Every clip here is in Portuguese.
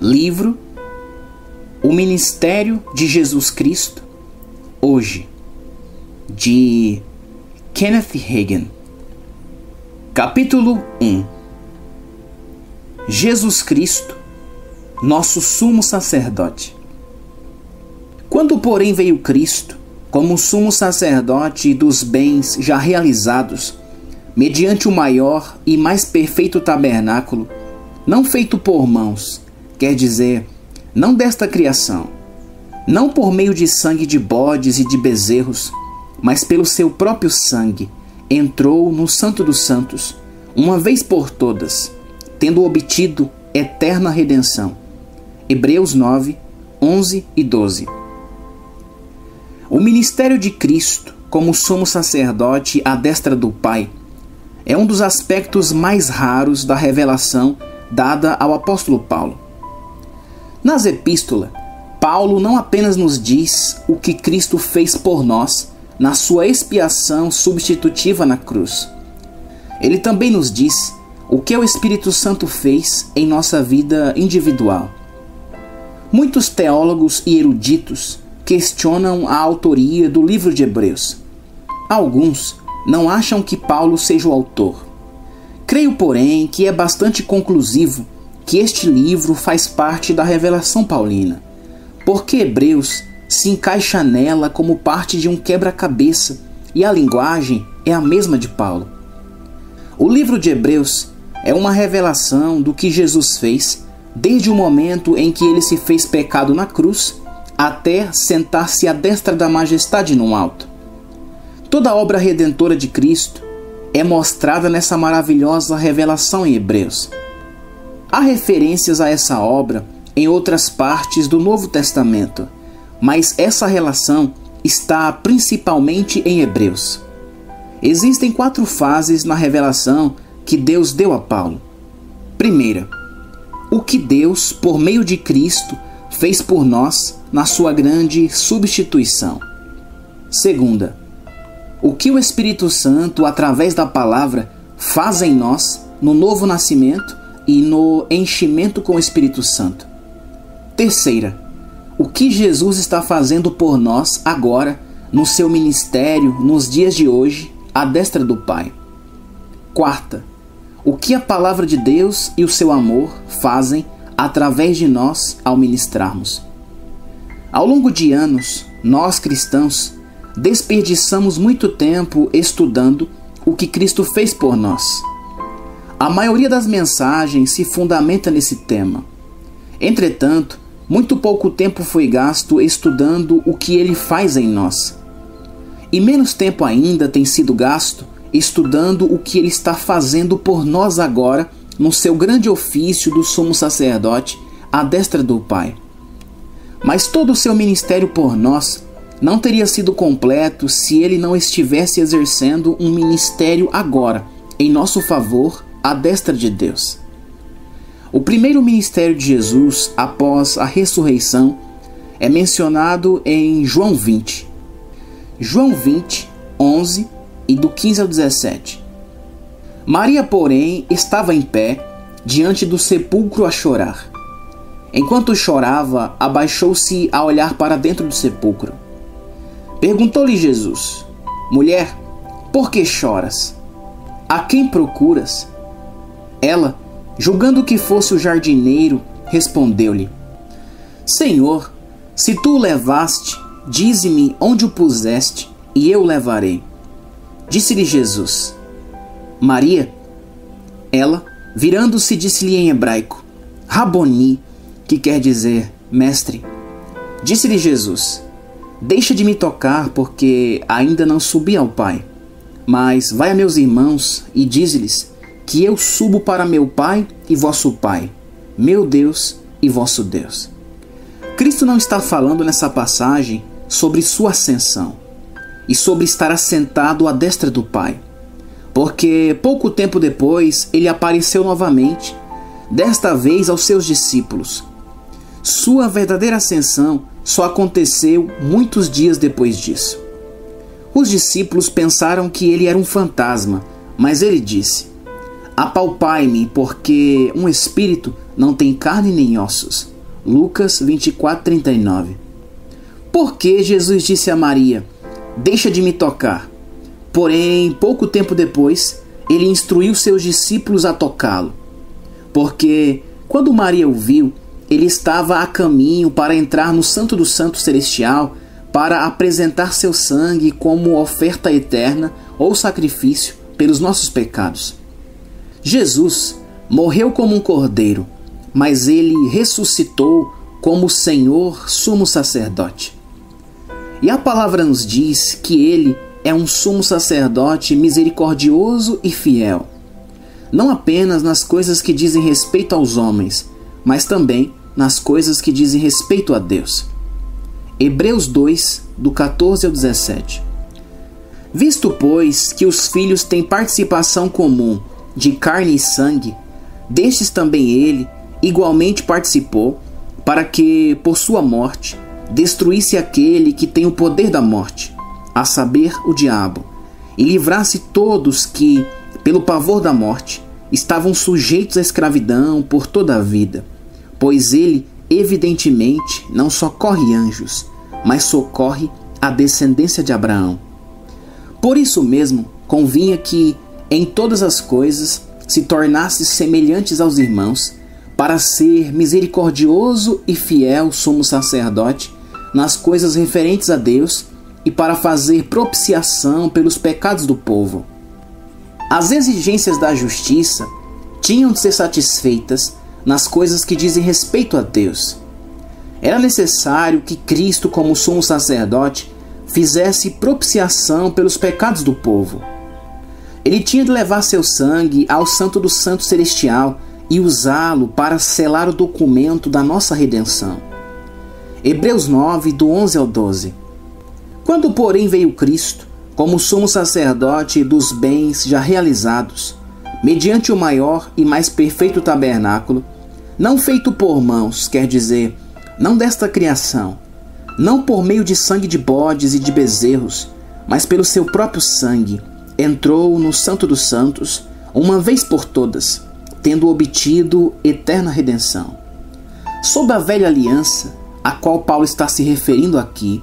Livro O Ministério de Jesus Cristo, hoje, de Kenneth Hagin. Capítulo 1. Jesus Cristo, nosso sumo sacerdote. Quando, porém, veio Cristo, como sumo sacerdote dos bens já realizados, mediante o maior e mais perfeito tabernáculo, não feito por mãos, quer dizer, não desta criação, não por meio de sangue de bodes e de bezerros, mas pelo seu próprio sangue, entrou no Santo dos Santos, uma vez por todas, tendo obtido eterna redenção. Hebreus 9, 11 e 12. O ministério de Cristo, como sumo sacerdote à destra do Pai, é um dos aspectos mais raros da revelação dada ao apóstolo Paulo. Nas epístolas, Paulo não apenas nos diz o que Cristo fez por nós na sua expiação substitutiva na cruz. Ele também nos diz o que o Espírito Santo fez em nossa vida individual. Muitos teólogos e eruditos questionam a autoria do livro de Hebreus. Alguns não acham que Paulo seja o autor. Creio, porém, que é bastante conclusivo que este livro faz parte da revelação paulina, porque Hebreus se encaixa nela como parte de um quebra-cabeça e a linguagem é a mesma de Paulo. O livro de Hebreus é uma revelação do que Jesus fez desde o momento em que ele se fez pecado na cruz até sentar-se à destra da majestade no alto. Toda a obra redentora de Cristo é mostrada nessa maravilhosa revelação em Hebreus. Há referências a essa obra em outras partes do Novo Testamento, mas essa relação está principalmente em Hebreus. Existem 4 fases na revelação que Deus deu a Paulo. Primeira, o que Deus, por meio de Cristo, fez por nós na sua grande substituição. Segunda, o que o Espírito Santo, através da palavra, faz em nós no novo nascimento e no enchimento com o Espírito Santo. Terceira, o que Jesus está fazendo por nós agora, no seu ministério, nos dias de hoje, à destra do Pai. Quarta, o que a palavra de Deus e o seu amor fazem através de nós ao ministrarmos. Ao longo de anos, nós cristãos desperdiçamos muito tempo estudando o que Cristo fez por nós. A maioria das mensagens se fundamenta nesse tema. Entretanto, muito pouco tempo foi gasto estudando o que ele faz em nós. E menos tempo ainda tem sido gasto estudando o que ele está fazendo por nós agora no seu grande ofício do sumo sacerdote à destra do Pai. Mas todo o seu ministério por nós não teria sido completo se ele não estivesse exercendo um ministério agora, em nosso favor, à destra de Deus. O primeiro ministério de Jesus, após a ressurreição, é mencionado em João 20. João 20, 11 e do 15 ao 17. Maria, porém, estava em pé, diante do sepulcro a chorar. Enquanto chorava, abaixou-se a olhar para dentro do sepulcro. Perguntou-lhe Jesus: Mulher, por que choras? A quem procuras? Ela, julgando que fosse o jardineiro, respondeu-lhe: Senhor, se tu o levaste, dize-me onde o puseste, e eu o levarei. Disse-lhe Jesus: Maria. Ela, virando-se, disse-lhe em hebraico: Raboni, que quer dizer mestre. Disse-lhe Jesus: Deixa de me tocar, porque ainda não subi ao Pai. Mas vai a meus irmãos e dize-lhes que eu subo para meu Pai e vosso Pai, meu Deus e vosso Deus. Cristo não está falando nessa passagem sobre sua ascensão e sobre estar assentado à destra do Pai, porque pouco tempo depois ele apareceu novamente, desta vez aos seus discípulos. Sua verdadeira ascensão só aconteceu muitos dias depois disso. Os discípulos pensaram que ele era um fantasma, mas ele disse: Apalpai-me, porque um espírito não tem carne nem ossos, Lucas 24:39. Porque Jesus disse a Maria: deixa de me tocar. Porém, pouco tempo depois, ele instruiu seus discípulos a tocá-lo. Porque, quando Maria o viu, ele estava a caminho para entrar no Santo dos Santos Celestial para apresentar seu sangue como oferta eterna ou sacrifício pelos nossos pecados. Jesus morreu como um cordeiro, mas ele ressuscitou como Senhor sumo sacerdote. E a palavra nos diz que ele é um sumo sacerdote misericordioso e fiel, não apenas nas coisas que dizem respeito aos homens, mas também nas coisas que dizem respeito a Deus. Hebreus 2, do 14 ao 17. Visto, pois, que os filhos têm participação comum de carne e sangue, destes também ele igualmente participou, para que, por sua morte, destruísse aquele que tem o poder da morte, a saber, o diabo, e livrasse todos que, pelo pavor da morte, estavam sujeitos à escravidão por toda a vida, pois ele, evidentemente, não socorre anjos, mas socorre a descendência de Abraão. Por isso mesmo, convinha que, em todas as coisas, se tornasse semelhantes aos irmãos, para ser misericordioso e fiel sumo sacerdote nas coisas referentes a Deus e para fazer propiciação pelos pecados do povo. As exigências da justiça tinham de ser satisfeitas nas coisas que dizem respeito a Deus. Era necessário que Cristo, como sumo sacerdote, fizesse propiciação pelos pecados do povo. Ele tinha de levar seu sangue ao Santo do Santo Celestial e usá-lo para selar o documento da nossa redenção. Hebreus 9, do 11 ao 12. Quando, porém, veio Cristo, como sumo sacerdote dos bens já realizados, mediante o maior e mais perfeito tabernáculo, não feito por mãos, quer dizer, não desta criação, não por meio de sangue de bodes e de bezerros, mas pelo seu próprio sangue, entrou no Santo dos Santos, uma vez por todas, tendo obtido eterna redenção. Sob a velha aliança, a qual Paulo está se referindo aqui,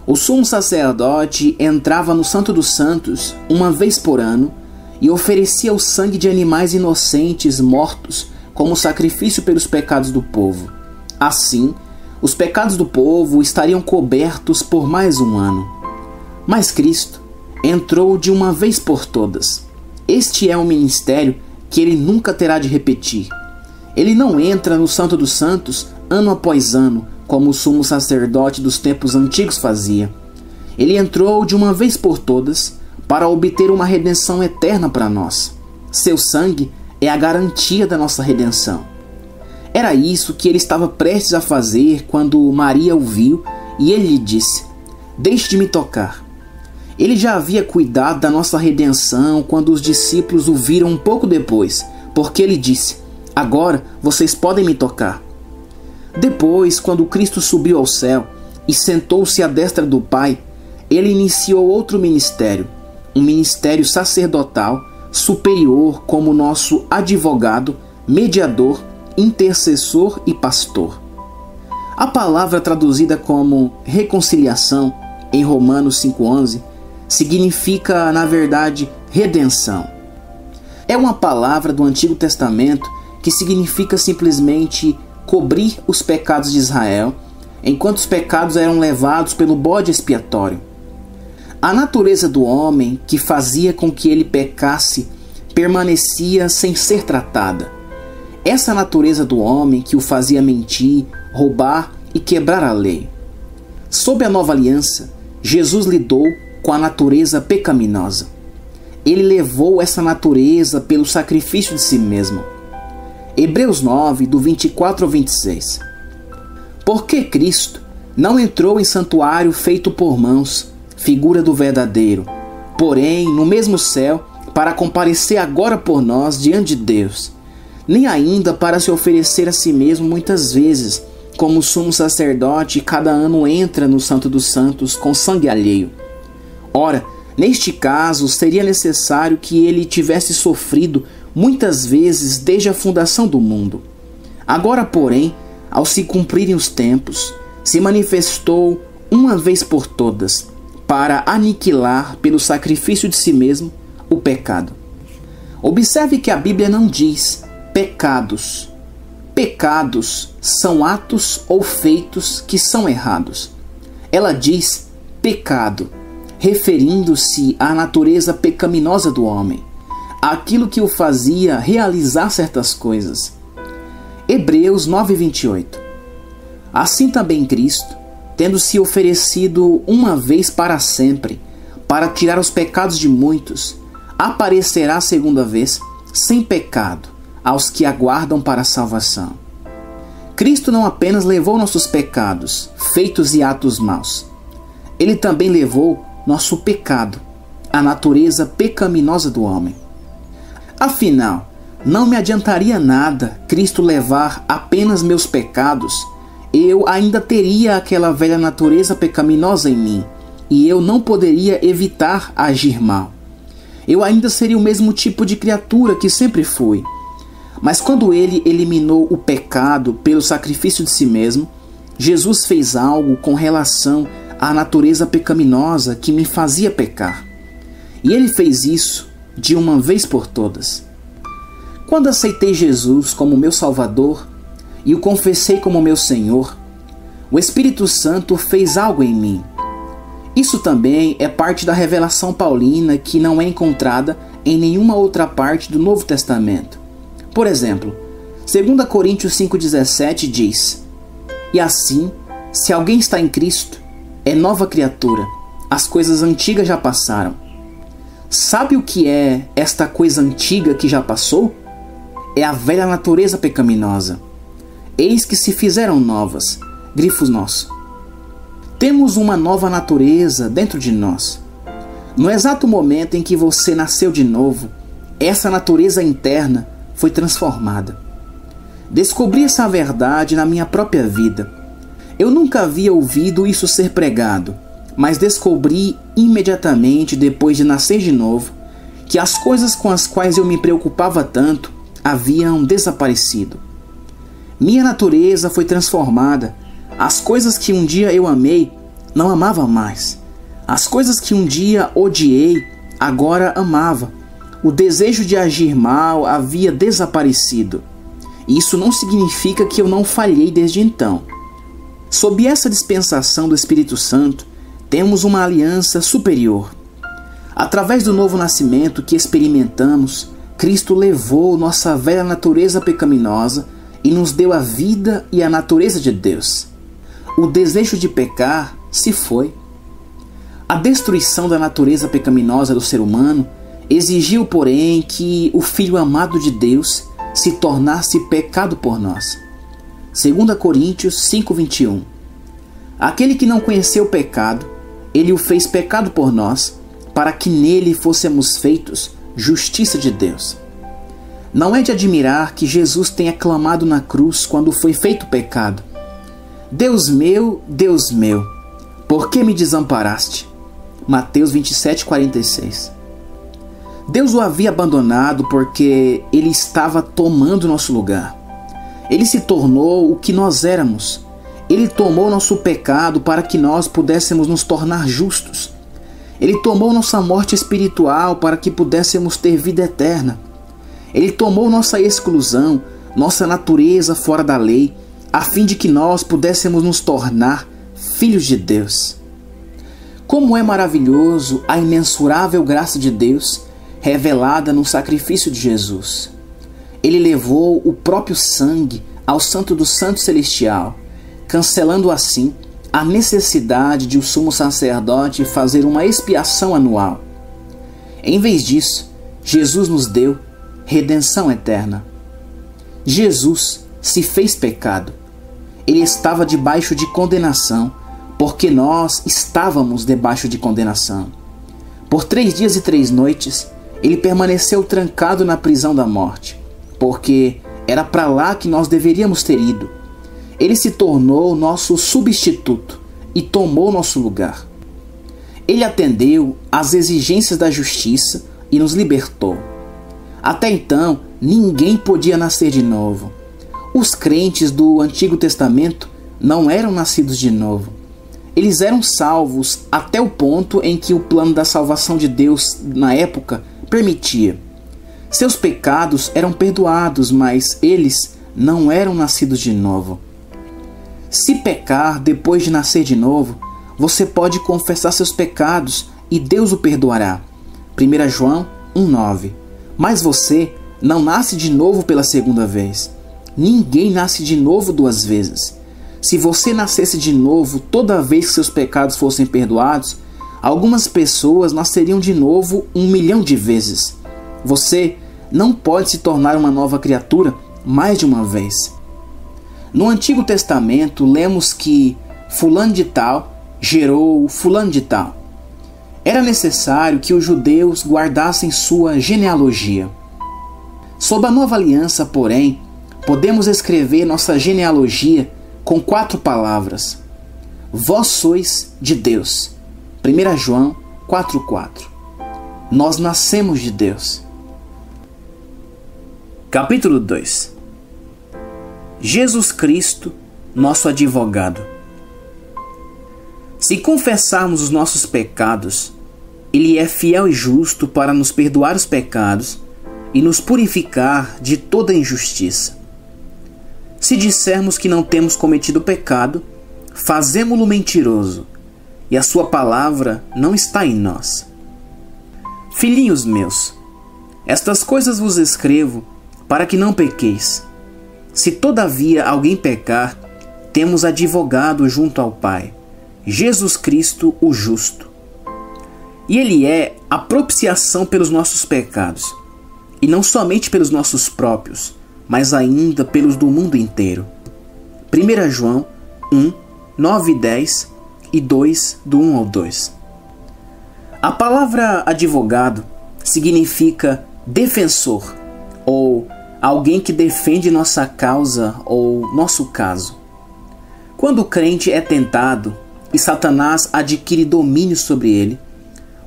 o sumo sacerdote entrava no Santo dos Santos uma vez por ano e oferecia o sangue de animais inocentes mortos como sacrifício pelos pecados do povo. Assim, os pecados do povo estariam cobertos por mais um ano. Mas Cristo entrou de uma vez por todas. Este é um ministério que ele nunca terá de repetir. Ele não entra no Santo dos Santos ano após ano, como o sumo sacerdote dos tempos antigos fazia. Ele entrou de uma vez por todas para obter uma redenção eterna para nós. Seu sangue é a garantia da nossa redenção. Era isso que ele estava prestes a fazer quando Maria o viu e ele lhe disse: deixe de me tocar. Ele já havia cuidado da nossa redenção quando os discípulos o viram um pouco depois, porque ele disse: agora vocês podem me tocar. Depois, quando Cristo subiu ao céu e sentou-se à destra do Pai, ele iniciou outro ministério, um ministério sacerdotal superior como nosso advogado, mediador, intercessor e pastor. A palavra traduzida como reconciliação em Romanos 5,11 significa, na verdade, redenção. É uma palavra do Antigo Testamento que significa simplesmente cobrir os pecados de Israel, enquanto os pecados eram levados pelo bode expiatório. A natureza do homem que fazia com que ele pecasse permanecia sem ser tratada. Essa natureza do homem que o fazia mentir, roubar e quebrar a lei. Sob a nova aliança, Jesus lidou com a natureza pecaminosa. Ele levou essa natureza pelo sacrifício de si mesmo. Hebreus 9, do 24 ao 26. Porque Cristo não entrou em santuário feito por mãos, figura do verdadeiro, porém no mesmo céu, para comparecer agora por nós diante de Deus, nem ainda para se oferecer a si mesmo muitas vezes, como o sumo sacerdote cada ano entra no Santo dos Santos com sangue alheio. Ora, neste caso, seria necessário que ele tivesse sofrido muitas vezes desde a fundação do mundo. Agora, porém, ao se cumprirem os tempos, se manifestou uma vez por todas para aniquilar pelo sacrifício de si mesmo o pecado. Observe que a Bíblia não diz pecados. Pecados são atos ou feitos que são errados. Ela diz pecado, referindo-se à natureza pecaminosa do homem, aquilo que o fazia realizar certas coisas. Hebreus 9:28. Assim também Cristo, tendo se oferecido uma vez para sempre, para tirar os pecados de muitos, aparecerá a segunda vez, sem pecado, aos que aguardam para a salvação. Cristo não apenas levou nossos pecados, feitos e atos maus. Ele também levou nosso pecado, a natureza pecaminosa do homem. Afinal, não me adiantaria nada Cristo levar apenas meus pecados. Eu ainda teria aquela velha natureza pecaminosa em mim, e eu não poderia evitar agir mal. Eu ainda seria o mesmo tipo de criatura que sempre fui. Mas quando ele eliminou o pecado pelo sacrifício de si mesmo, Jesus fez algo com relação à natureza pecaminosa que me fazia pecar. E ele fez isso de uma vez por todas. Quando aceitei Jesus como meu Salvador e o confessei como meu Senhor, o Espírito Santo fez algo em mim. Isso também é parte da revelação paulina que não é encontrada em nenhuma outra parte do Novo Testamento. Por exemplo, 2 Coríntios 5,17 diz: E assim, se alguém está em Cristo, é nova criatura, as coisas antigas já passaram. Sabe o que é esta coisa antiga que já passou? É a velha natureza pecaminosa. Eis que se fizeram novas. Grifos nossos. Temos uma nova natureza dentro de nós. No exato momento em que você nasceu de novo, essa natureza interna foi transformada. Descobri essa verdade na minha própria vida. Eu nunca havia ouvido isso ser pregado, mas descobri imediatamente depois de nascer de novo que as coisas com as quais eu me preocupava tanto haviam desaparecido. Minha natureza foi transformada. As coisas que um dia eu amei, não amava mais. As coisas que um dia odiei, agora amava. O desejo de agir mal havia desaparecido. Isso não significa que eu não falhei desde então. Sob essa dispensação do Espírito Santo, temos uma aliança superior. Através do novo nascimento que experimentamos, Cristo levou nossa velha natureza pecaminosa e nos deu a vida e a natureza de Deus. O desejo de pecar se foi. A destruição da natureza pecaminosa do ser humano exigiu, porém, que o Filho amado de Deus se tornasse pecado por nós. 2 Coríntios 5:21. Aquele que não conheceu o pecado, ele o fez pecado por nós, para que nele fôssemos feitos justiça de Deus. Não é de admirar que Jesus tenha clamado na cruz quando foi feito pecado: Deus meu, por que me desamparaste? Mateus 27:46. Deus o havia abandonado porque ele estava tomando nosso lugar. Ele se tornou o que nós éramos. Ele tomou nosso pecado para que nós pudéssemos nos tornar justos. Ele tomou nossa morte espiritual para que pudéssemos ter vida eterna. Ele tomou nossa exclusão, nossa natureza fora da lei, a fim de que nós pudéssemos nos tornar filhos de Deus. Como é maravilhoso a imensurável graça de Deus revelada no sacrifício de Jesus. Ele levou o próprio sangue ao Santo do Santo Celestial, cancelando assim a necessidade de o sumo sacerdote fazer uma expiação anual. Em vez disso, Jesus nos deu redenção eterna. Jesus se fez pecado. Ele estava debaixo de condenação, porque nós estávamos debaixo de condenação. Por 3 dias e 3 noites, ele permaneceu trancado na prisão da morte, porque era para lá que nós deveríamos ter ido. Ele se tornou nosso substituto e tomou nosso lugar. Ele atendeu às exigências da justiça e nos libertou. Até então, ninguém podia nascer de novo. Os crentes do Antigo Testamento não eram nascidos de novo. Eles eram salvos até o ponto em que o plano da salvação de Deus na época permitia. Seus pecados eram perdoados, mas eles não eram nascidos de novo. Se pecar depois de nascer de novo, você pode confessar seus pecados e Deus o perdoará. 1 João 1,9. Mas você não nasce de novo pela segunda vez. Ninguém nasce de novo duas vezes. Se você nascesse de novo toda vez que seus pecados fossem perdoados, algumas pessoas nasceriam de novo 1 milhão de vezes. Você não pode se tornar uma nova criatura mais de uma vez. No Antigo Testamento, lemos que fulano de tal gerou fulano de tal. Era necessário que os judeus guardassem sua genealogia. Sob a nova aliança, porém, podemos escrever nossa genealogia com 4 palavras. Vós sois de Deus. 1 João 4,4. Nós nascemos de Deus. Capítulo 2. Jesus Cristo, nosso advogado. Se confessarmos os nossos pecados, Ele é fiel e justo para nos perdoar os pecados e nos purificar de toda injustiça. Se dissermos que não temos cometido pecado, fazemo-lo mentiroso, e a sua palavra não está em nós. Filhinhos meus, estas coisas vos escrevo para que não pequeis. Se todavia alguém pecar, temos advogado junto ao Pai, Jesus Cristo o justo. E Ele é a propiciação pelos nossos pecados, e não somente pelos nossos próprios, mas ainda pelos do mundo inteiro. 1 João 1, 9 e 10 e 2, do 1 ao 2. A palavra advogado significa defensor, ou alguém que defende nossa causa ou nosso caso. Quando o crente é tentado e Satanás adquire domínio sobre ele,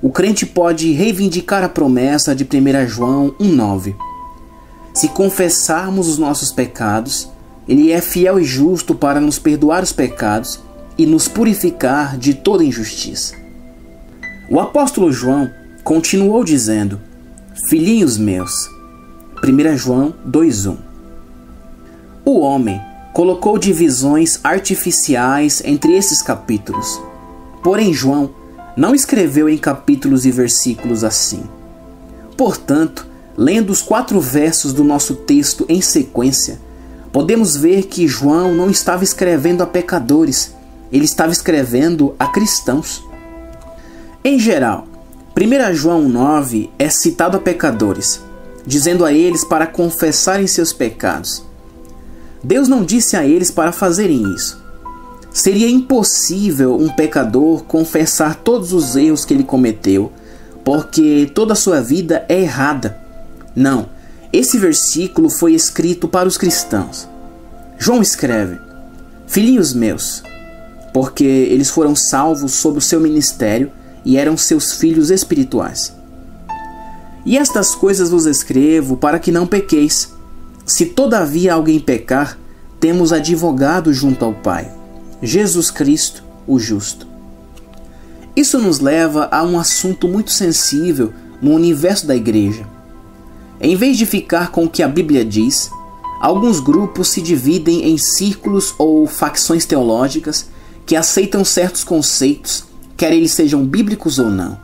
o crente pode reivindicar a promessa de 1 João 1,9. Se confessarmos os nossos pecados, Ele é fiel e justo para nos perdoar os pecados e nos purificar de toda injustiça. O apóstolo João continuou dizendo: Filhinhos meus, 1 João 2,1. O homem colocou divisões artificiais entre esses capítulos. Porém, João não escreveu em capítulos e versículos assim. Portanto, lendo os 4 versos do nosso texto em sequência, podemos ver que João não estava escrevendo a pecadores, ele estava escrevendo a cristãos. Em geral, 1 João 9 é citado a pecadores, dizendo a eles para confessarem seus pecados. Deus não disse a eles para fazerem isso. Seria impossível um pecador confessar todos os erros que ele cometeu, porque toda a sua vida é errada. Não, esse versículo foi escrito para os cristãos. João escreve: Filhinhos meus, porque eles foram salvos sob o seu ministério e eram seus filhos espirituais. E estas coisas vos escrevo para que não pequeis. Se todavia alguém pecar, temos advogado junto ao Pai, Jesus Cristo, o justo. Isso nos leva a um assunto muito sensível no universo da igreja. Em vez de ficar com o que a Bíblia diz, alguns grupos se dividem em círculos ou facções teológicas que aceitam certos conceitos, quer eles sejam bíblicos ou não.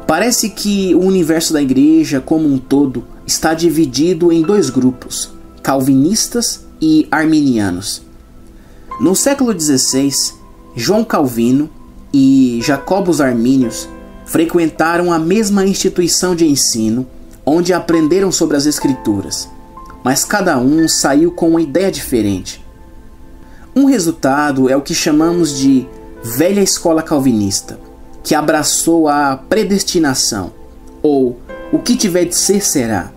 Parece que o universo da igreja como um todo está dividido em 2 grupos, calvinistas e arminianos. No século XVI, João Calvino e Jacobus Armínios frequentaram a mesma instituição de ensino, onde aprenderam sobre as Escrituras, mas cada um saiu com uma ideia diferente. Um resultado é o que chamamos de velha escola calvinista, que abraçou a predestinação, ou o que tiver de ser será.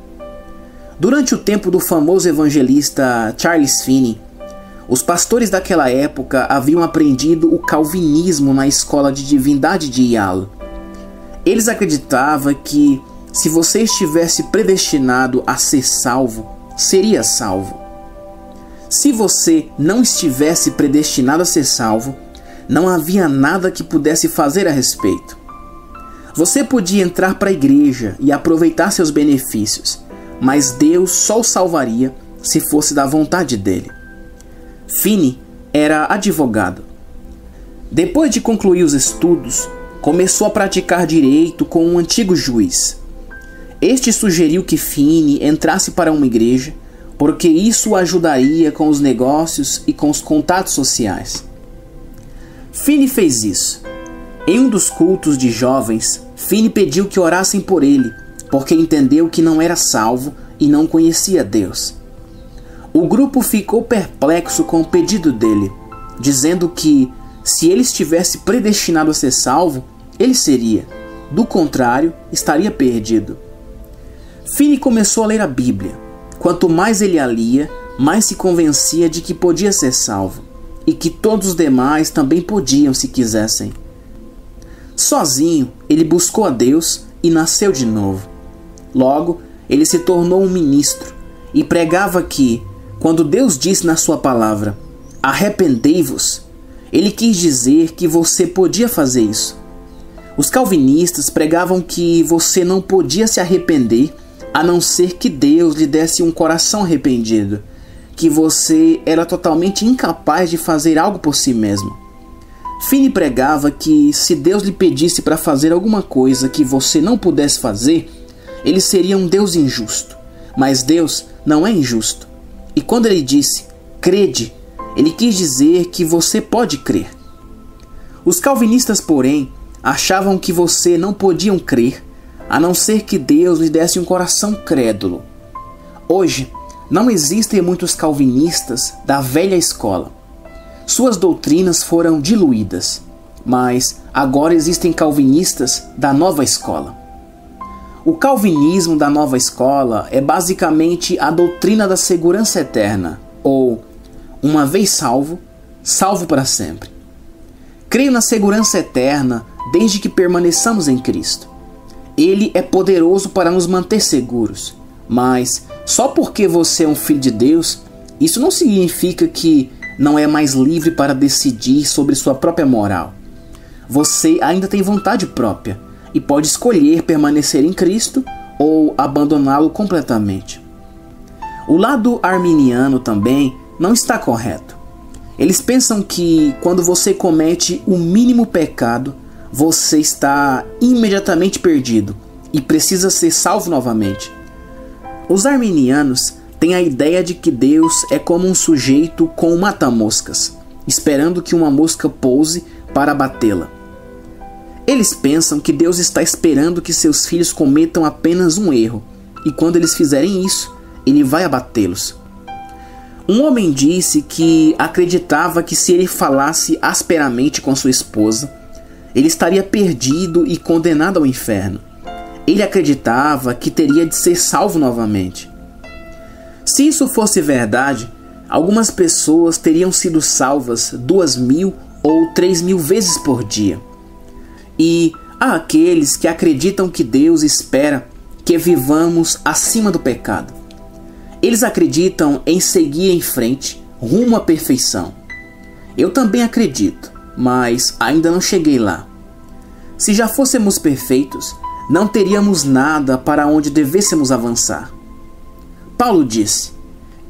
Durante o tempo do famoso evangelista Charles Finney, os pastores daquela época haviam aprendido o calvinismo na escola de divindade de Yale. Eles acreditavam que, se você estivesse predestinado a ser salvo, seria salvo. Se você não estivesse predestinado a ser salvo, não havia nada que pudesse fazer a respeito. Você podia entrar para a igreja e aproveitar seus benefícios, mas Deus só o salvaria se fosse da vontade dele. Finney era advogado. Depois de concluir os estudos, começou a praticar direito com um antigo juiz. Este sugeriu que Finney entrasse para uma igreja, porque isso o ajudaria com os negócios e com os contatos sociais. Finney fez isso. Em um dos cultos de jovens, Finney pediu que orassem por ele, porque entendeu que não era salvo e não conhecia Deus. O grupo ficou perplexo com o pedido dele, dizendo que, se ele estivesse predestinado a ser salvo, ele seria. Do contrário, estaria perdido. Finney começou a ler a Bíblia. Quanto mais ele a lia, mais se convencia de que podia ser salvo, e que todos os demais também podiam se quisessem. Sozinho, ele buscou a Deus e nasceu de novo. Logo, ele se tornou um ministro e pregava que, quando Deus disse na sua palavra, arrependei-vos, ele quis dizer que você podia fazer isso. Os calvinistas pregavam que você não podia se arrepender a não ser que Deus lhe desse um coração arrependido, que você era totalmente incapaz de fazer algo por si mesmo. Finney pregava que se Deus lhe pedisse para fazer alguma coisa que você não pudesse fazer, ele seria um Deus injusto. Mas Deus não é injusto. E quando ele disse, crede, ele quis dizer que você pode crer. Os calvinistas, porém, achavam que você não podia crer, a não ser que Deus lhe desse um coração crédulo. Hoje, não existem muitos calvinistas da velha escola. Suas doutrinas foram diluídas, mas agora existem calvinistas da nova escola. O calvinismo da nova escola é basicamente a doutrina da segurança eterna, ou, uma vez salvo, salvo para sempre. Creio na segurança eterna desde que permaneçamos em Cristo. Ele é poderoso para nos manter seguros, mas só porque você é um filho de Deus, isso não significa que não é mais livre para decidir sobre sua própria moral. Você ainda tem vontade própria e pode escolher permanecer em Cristo ou abandoná-lo completamente. O lado arminiano também não está correto. Eles pensam que quando você comete o mínimo pecado, você está imediatamente perdido e precisa ser salvo novamente. Os arminianos têm a ideia de que Deus é como um sujeito com um mata-moscas, esperando que uma mosca pouse para abatê-la. Eles pensam que Deus está esperando que seus filhos cometam apenas um erro, e quando eles fizerem isso, ele vai abatê-los. Um homem disse que acreditava que se ele falasse asperamente com sua esposa, ele estaria perdido e condenado ao inferno. Ele acreditava que teria de ser salvo novamente. Se isso fosse verdade, algumas pessoas teriam sido salvas 2.000 ou 3.000 vezes por dia. E há aqueles que acreditam que Deus espera que vivamos acima do pecado. Eles acreditam em seguir em frente, rumo à perfeição. Eu também acredito, mas ainda não cheguei lá. Se já fôssemos perfeitos, não teríamos nada para onde devêssemos avançar. Paulo disse,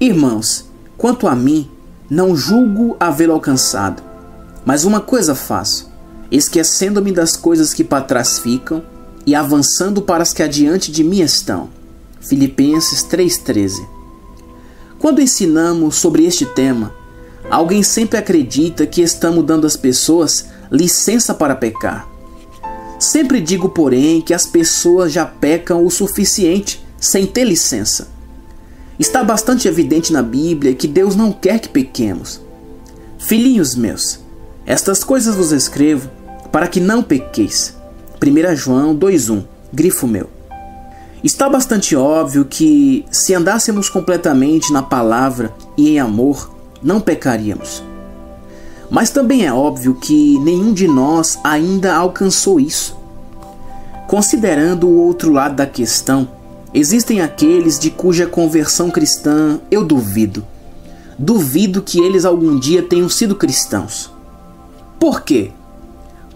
irmãos, quanto a mim, não julgo havê-lo alcançado, mas uma coisa faço, esquecendo-me das coisas que para trás ficam e avançando para as que adiante de mim estão. Filipenses 3,13. Quando ensinamos sobre este tema, alguém sempre acredita que estamos dando às pessoas licença para pecar. Sempre digo, porém, que as pessoas já pecam o suficiente sem ter licença. Está bastante evidente na Bíblia que Deus não quer que pequemos. Filhinhos meus, estas coisas vos escrevo para que não pequeis. 1 João 2,1, grifo meu. Está bastante óbvio que, se andássemos completamente na palavra e em amor, não pecaríamos. Mas também é óbvio que nenhum de nós ainda alcançou isso. Considerando o outro lado da questão, existem aqueles de cuja conversão cristã eu duvido. duvido que eles algum dia tenham sido cristãos. Por quê?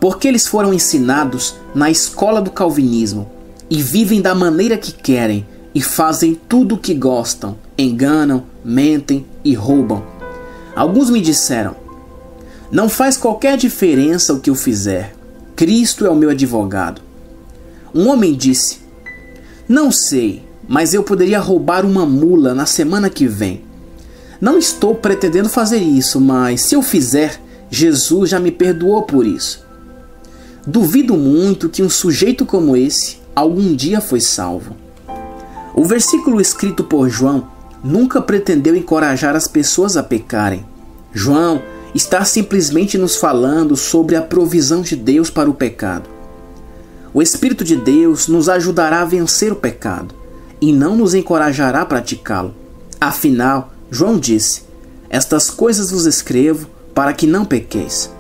Porque eles foram ensinados na escola do calvinismo e vivem da maneira que querem e fazem tudo o que gostam, enganam, mentem e roubam. Alguns me disseram: não faz qualquer diferença o que eu fizer, Cristo é o meu advogado. Um homem disse: não sei, mas eu poderia roubar uma mula na semana que vem. Não estou pretendendo fazer isso, mas se eu fizer, Jesus já me perdoou por isso. Duvido muito que um sujeito como esse algum dia foi salvo. O versículo escrito por João nunca pretendeu encorajar as pessoas a pecarem. João está simplesmente nos falando sobre a provisão de Deus para o pecado. O Espírito de Deus nos ajudará a vencer o pecado e não nos encorajará a praticá-lo. Afinal, João disse: estas coisas vos escrevo para que não pequeis.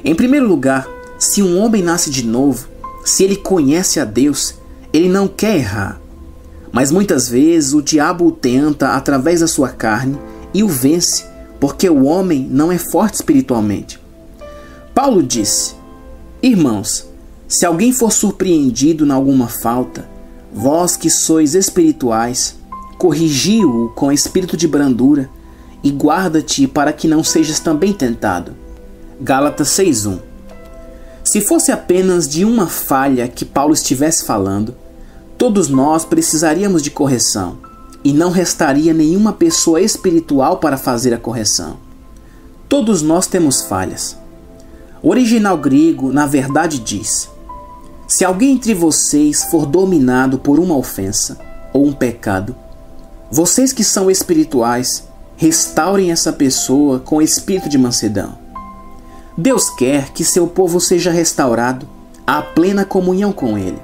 Em primeiro lugar, se um homem nasce de novo, se ele conhece a Deus, ele não quer errar. Mas muitas vezes o diabo o tenta através da sua carne e o vence, porque o homem não é forte espiritualmente. Paulo disse: irmãos, se alguém for surpreendido em alguma falta, vós que sois espirituais, corrigi-o com espírito de brandura e guarda-te para que não sejas também tentado. Gálatas 6:1. Se fosse apenas de uma falha que Paulo estivesse falando, todos nós precisaríamos de correção e não restaria nenhuma pessoa espiritual para fazer a correção. Todos nós temos falhas. O original grego, na verdade, diz: se alguém entre vocês for dominado por uma ofensa ou um pecado, vocês que são espirituais, restaurem essa pessoa com espírito de mansidão. Deus quer que seu povo seja restaurado à plena comunhão com Ele.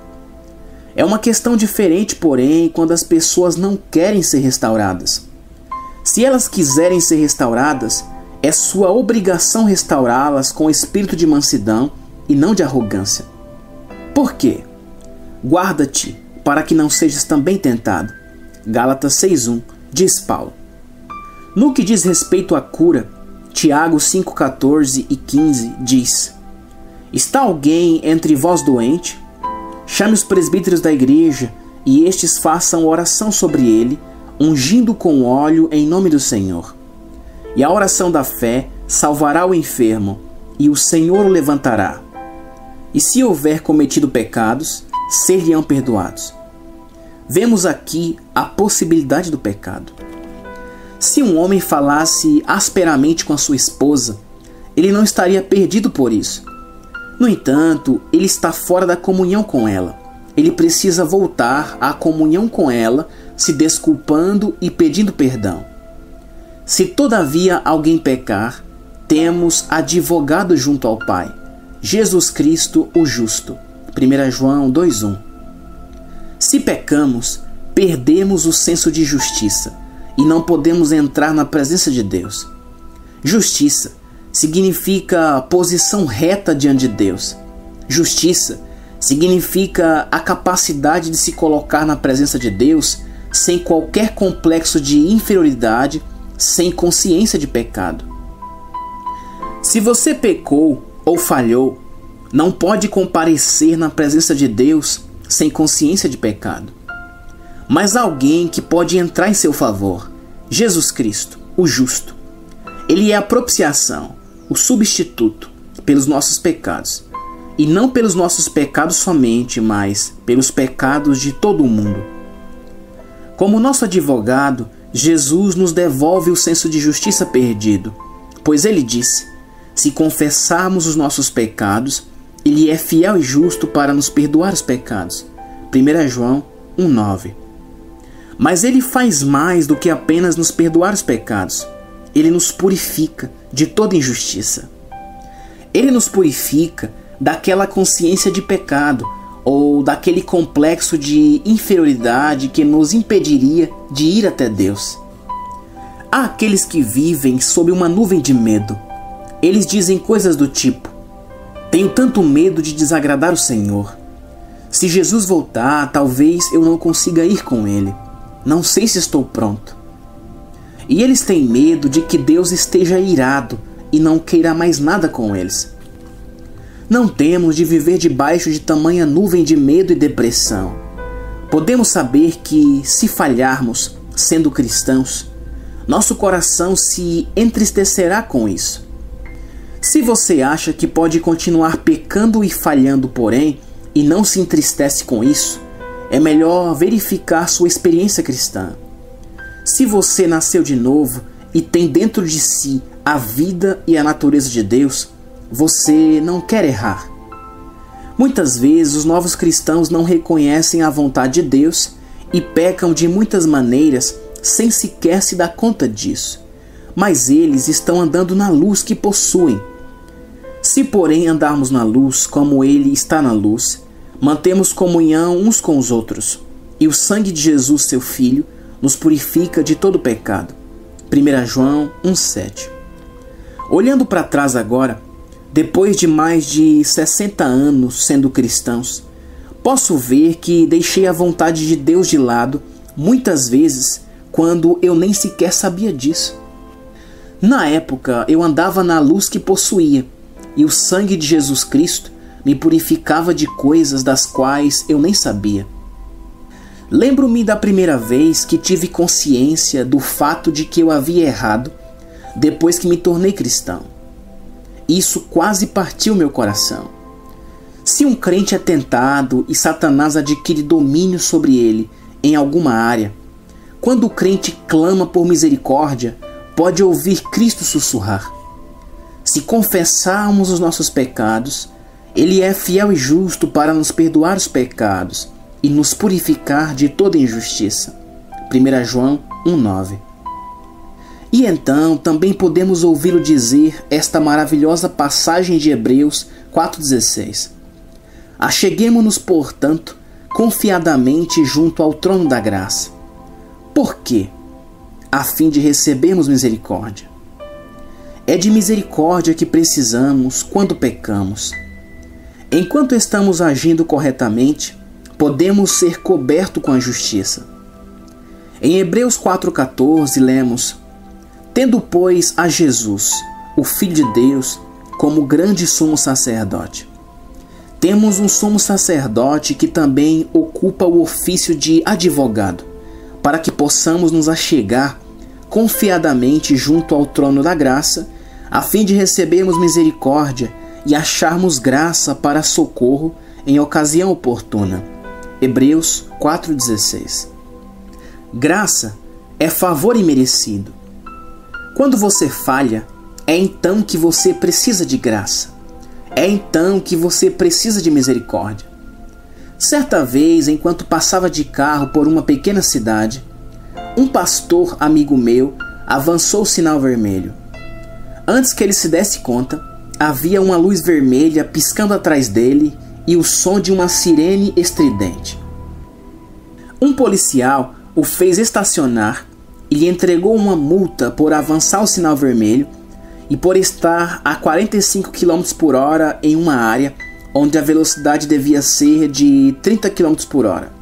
É uma questão diferente, porém, quando as pessoas não querem ser restauradas. Se elas quiserem ser restauradas, é sua obrigação restaurá-las com espírito de mansidão e não de arrogância. Por quê? Guarda-te para que não sejas também tentado. Gálatas 6:1, diz Paulo. No que diz respeito à cura, Tiago 5:14 e 15 diz: está alguém entre vós doente? Chame os presbíteros da igreja e estes façam oração sobre ele, ungindo com óleo em nome do Senhor. E a oração da fé salvará o enfermo, e o Senhor o levantará. E se houver cometido pecados, ser-lhe-ão perdoados. Vemos aqui a possibilidade do pecado. Se um homem falasse asperamente com a sua esposa, ele não estaria perdido por isso. No entanto, ele está fora da comunhão com ela. Ele precisa voltar à comunhão com ela, se desculpando e pedindo perdão. Se todavia alguém pecar, temos advogado junto ao Pai, Jesus Cristo o justo. 1 João 2:1. Se pecamos, perdemos o senso de justiça e não podemos entrar na presença de Deus. Justiça significa posição reta diante de Deus. Justiça significa a capacidade de se colocar na presença de Deus sem qualquer complexo de inferioridade, sem consciência de pecado. Se você pecou ou falhou, não pode comparecer na presença de Deus sem consciência de pecado. Mas há alguém que pode entrar em seu favor: Jesus Cristo, o justo. Ele é a propiciação, o substituto pelos nossos pecados. E não pelos nossos pecados somente, mas pelos pecados de todo o mundo. Como nosso advogado, Jesus nos devolve o senso de justiça perdido, pois ele disse: se confessarmos os nossos pecados, ele é fiel e justo para nos perdoar os pecados. 1 João 1:9. Mas ele faz mais do que apenas nos perdoar os pecados. Ele nos purifica de toda injustiça. Ele nos purifica daquela consciência de pecado ou daquele complexo de inferioridade que nos impediria de ir até Deus. Há aqueles que vivem sob uma nuvem de medo. Eles dizem coisas do tipo: tenho tanto medo de desagradar o Senhor. Se Jesus voltar, talvez eu não consiga ir com Ele. Não sei se estou pronto. E eles têm medo de que Deus esteja irado e não queira mais nada com eles. Não temos de viver debaixo de tamanha nuvem de medo e depressão. Podemos saber que, se falharmos, sendo cristãos, nosso coração se entristecerá com isso. Se você acha que pode continuar pecando e falhando, porém, e não se entristece com isso, é melhor verificar sua experiência cristã. Se você nasceu de novo e tem dentro de si a vida e a natureza de Deus, você não quer errar. Muitas vezes os novos cristãos não reconhecem a vontade de Deus e pecam de muitas maneiras sem sequer se dar conta disso. Mas eles estão andando na luz que possuem. Se, porém, andarmos na luz como Ele está na luz, mantemos comunhão uns com os outros, e o sangue de Jesus, seu Filho, nos purifica de todo pecado. 1 João 1,7. Olhando para trás agora, depois de mais de 60 anos sendo cristãos, posso ver que deixei a vontade de Deus de lado muitas vezes quando eu nem sequer sabia disso. Na época, eu andava na luz que possuía, e o sangue de Jesus Cristo me purificava de coisas das quais eu nem sabia. Lembro-me da primeira vez que tive consciência do fato de que eu havia errado depois que me tornei cristão. Isso quase partiu meu coração. Se um crente é tentado e Satanás adquire domínio sobre ele em alguma área, quando o crente clama por misericórdia, pode ouvir Cristo sussurrar. Se confessarmos os nossos pecados, Ele é fiel e justo para nos perdoar os pecados e nos purificar de toda injustiça. 1 João 1,9. E então também podemos ouvi-lo dizer esta maravilhosa passagem de Hebreus 4,16. Acheguemo-nos, portanto, confiadamente junto ao trono da graça. Por quê? A fim de recebermos misericórdia. É de misericórdia que precisamos quando pecamos. Enquanto estamos agindo corretamente, podemos ser cobertos com a justiça. Em Hebreus 4,14 lemos: Tendo, pois, a Jesus, o Filho de Deus, como grande sumo sacerdote. Temos um sumo sacerdote que também ocupa o ofício de advogado, para que possamos nos achegar confiadamente junto ao trono da graça, a fim de recebermos misericórdia e acharmos graça para socorro em ocasião oportuna. Hebreus 4,16. Graça é favor imerecido. Quando você falha, é então que você precisa de graça. É então que você precisa de misericórdia. Certa vez, enquanto passava de carro por uma pequena cidade, um pastor amigo meu avançou o sinal vermelho. Antes que ele se desse conta, havia uma luz vermelha piscando atrás dele e o som de uma sirene estridente. Um policial o fez estacionar e lhe entregou uma multa por avançar o sinal vermelho e por estar a 45 km por hora em uma área onde a velocidade devia ser de 30 km por hora.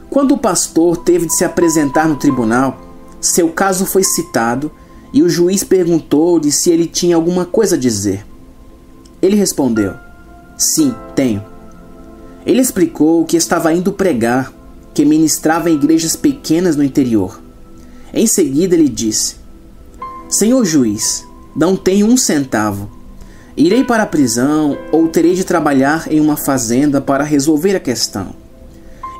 Quando o pastor teve de se apresentar no tribunal, seu caso foi citado e o juiz perguntou-lhe se ele tinha alguma coisa a dizer. Ele respondeu: Sim, tenho. Ele explicou que estava indo pregar, que ministrava em igrejas pequenas no interior. Em seguida ele disse: Senhor juiz, não tenho 1 centavo. Irei para a prisão ou terei de trabalhar em uma fazenda para resolver a questão.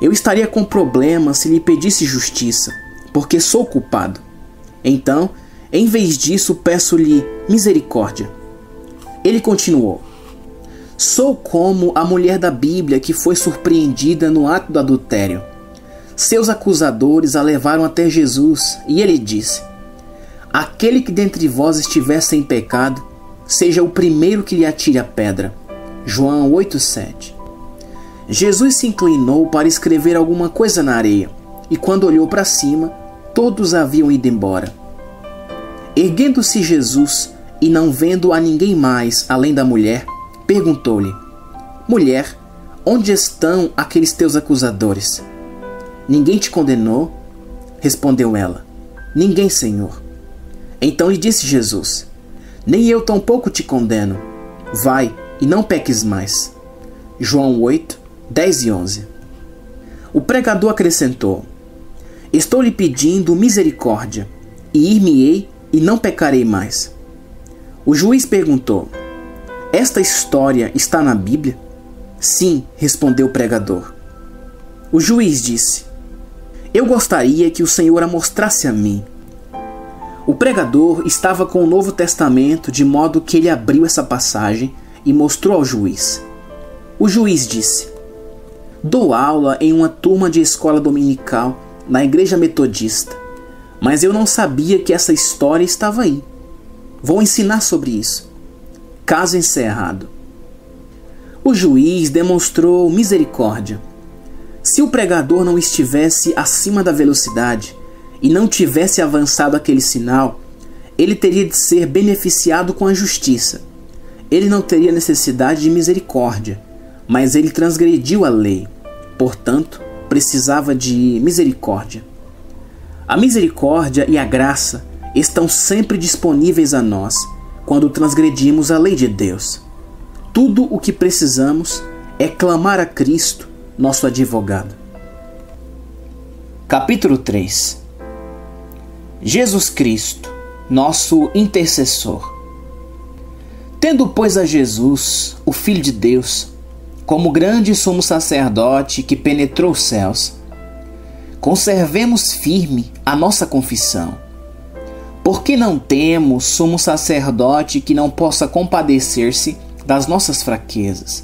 Eu estaria com problema se lhe pedisse justiça, porque sou culpado. Então, em vez disso, peço-lhe misericórdia. Ele continuou: Sou como a mulher da Bíblia que foi surpreendida no ato do adultério. Seus acusadores a levaram até Jesus e ele disse: Aquele que dentre vós estiver sem pecado, seja o primeiro que lhe atire a pedra. João 8,7. Jesus se inclinou para escrever alguma coisa na areia, e quando olhou para cima, todos haviam ido embora. Erguendo-se Jesus, e não vendo a ninguém mais além da mulher, perguntou-lhe: Mulher, onde estão aqueles teus acusadores? Ninguém te condenou? Respondeu ela: Ninguém, Senhor. Então lhe disse Jesus: Nem eu tampouco te condeno. Vai e não peques mais. João 8, 10 e 11. O pregador acrescentou: Estou lhe pedindo misericórdia, e ir-me-ei e não pecarei mais. O juiz perguntou: Esta história está na Bíblia? Sim, respondeu o pregador. O juiz disse: Eu gostaria que o Senhor a mostrasse a mim. O pregador estava com o Novo Testamento, de modo que ele abriu essa passagem e mostrou ao juiz. O juiz disse: Dou aula em uma turma de escola dominical na igreja metodista, mas eu não sabia que essa história estava aí. Vou ensinar sobre isso. Caso encerrado. O juiz demonstrou misericórdia. Se o pregador não estivesse acima da velocidade e não tivesse avançado aquele sinal, ele teria de ser beneficiado com a justiça. Ele não teria necessidade de misericórdia, mas ele transgrediu a lei. Portanto, precisava de misericórdia. A misericórdia e a graça estão sempre disponíveis a nós quando transgredimos a lei de Deus. Tudo o que precisamos é clamar a Cristo, nosso advogado. Capítulo 3. Jesus Cristo, nosso intercessor. Tendo, pois, a Jesus, o Filho de Deus, como grande sumo sacerdote que penetrou os céus, conservemos firme a nossa confissão. Porque não temos sumo sacerdote que não possa compadecer-se das nossas fraquezas.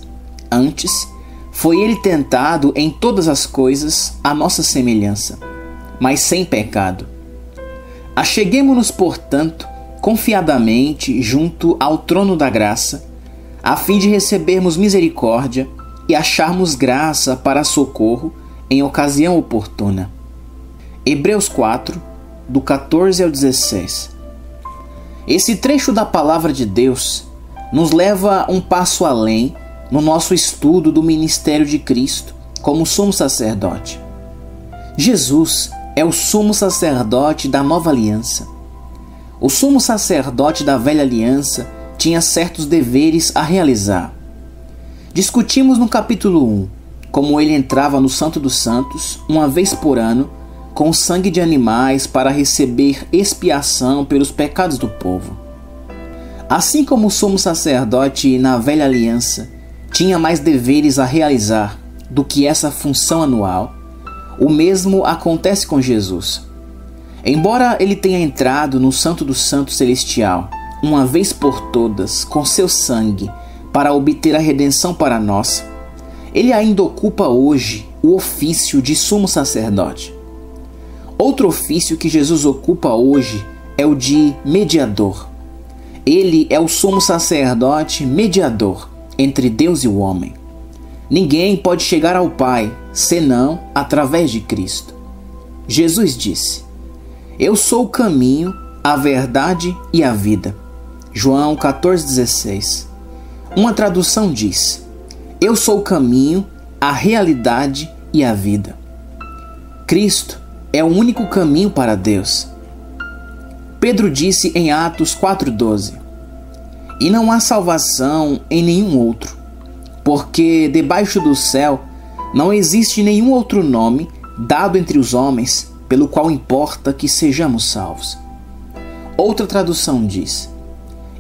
Antes, foi ele tentado em todas as coisas à nossa semelhança, mas sem pecado. Acheguemo-nos, portanto, confiadamente junto ao trono da graça, a fim de recebermos misericórdia e acharmos graça para socorro em ocasião oportuna. Hebreus 4, do 14 ao 16. Esse trecho da palavra de Deus nos leva um passo além no nosso estudo do ministério de Cristo como sumo sacerdote. Jesus é o sumo sacerdote da nova aliança. O sumo sacerdote da velha aliança tinha certos deveres a realizar. Discutimos no capítulo 1 como ele entrava no Santo dos Santos uma vez por ano com sangue de animais para receber expiação pelos pecados do povo. Assim como o sumo sacerdote na velha aliança tinha mais deveres a realizar do que essa função anual, o mesmo acontece com Jesus. Embora ele tenha entrado no Santo dos Santos celestial uma vez por todas com seu sangue para obter a redenção para nós, ele ainda ocupa hoje o ofício de sumo sacerdote. Outro ofício que Jesus ocupa hoje é o de mediador. Ele é o sumo sacerdote mediador entre Deus e o homem. Ninguém pode chegar ao Pai senão através de Cristo. Jesus disse: Eu sou o caminho, a verdade e a vida. João 14,16. Uma tradução diz: Eu sou o caminho, a realidade e a vida. Cristo é o único caminho para Deus. Pedro disse em Atos 4,12: E não há salvação em nenhum outro, porque debaixo do céu não existe nenhum outro nome dado entre os homens pelo qual importa que sejamos salvos. Outra tradução diz: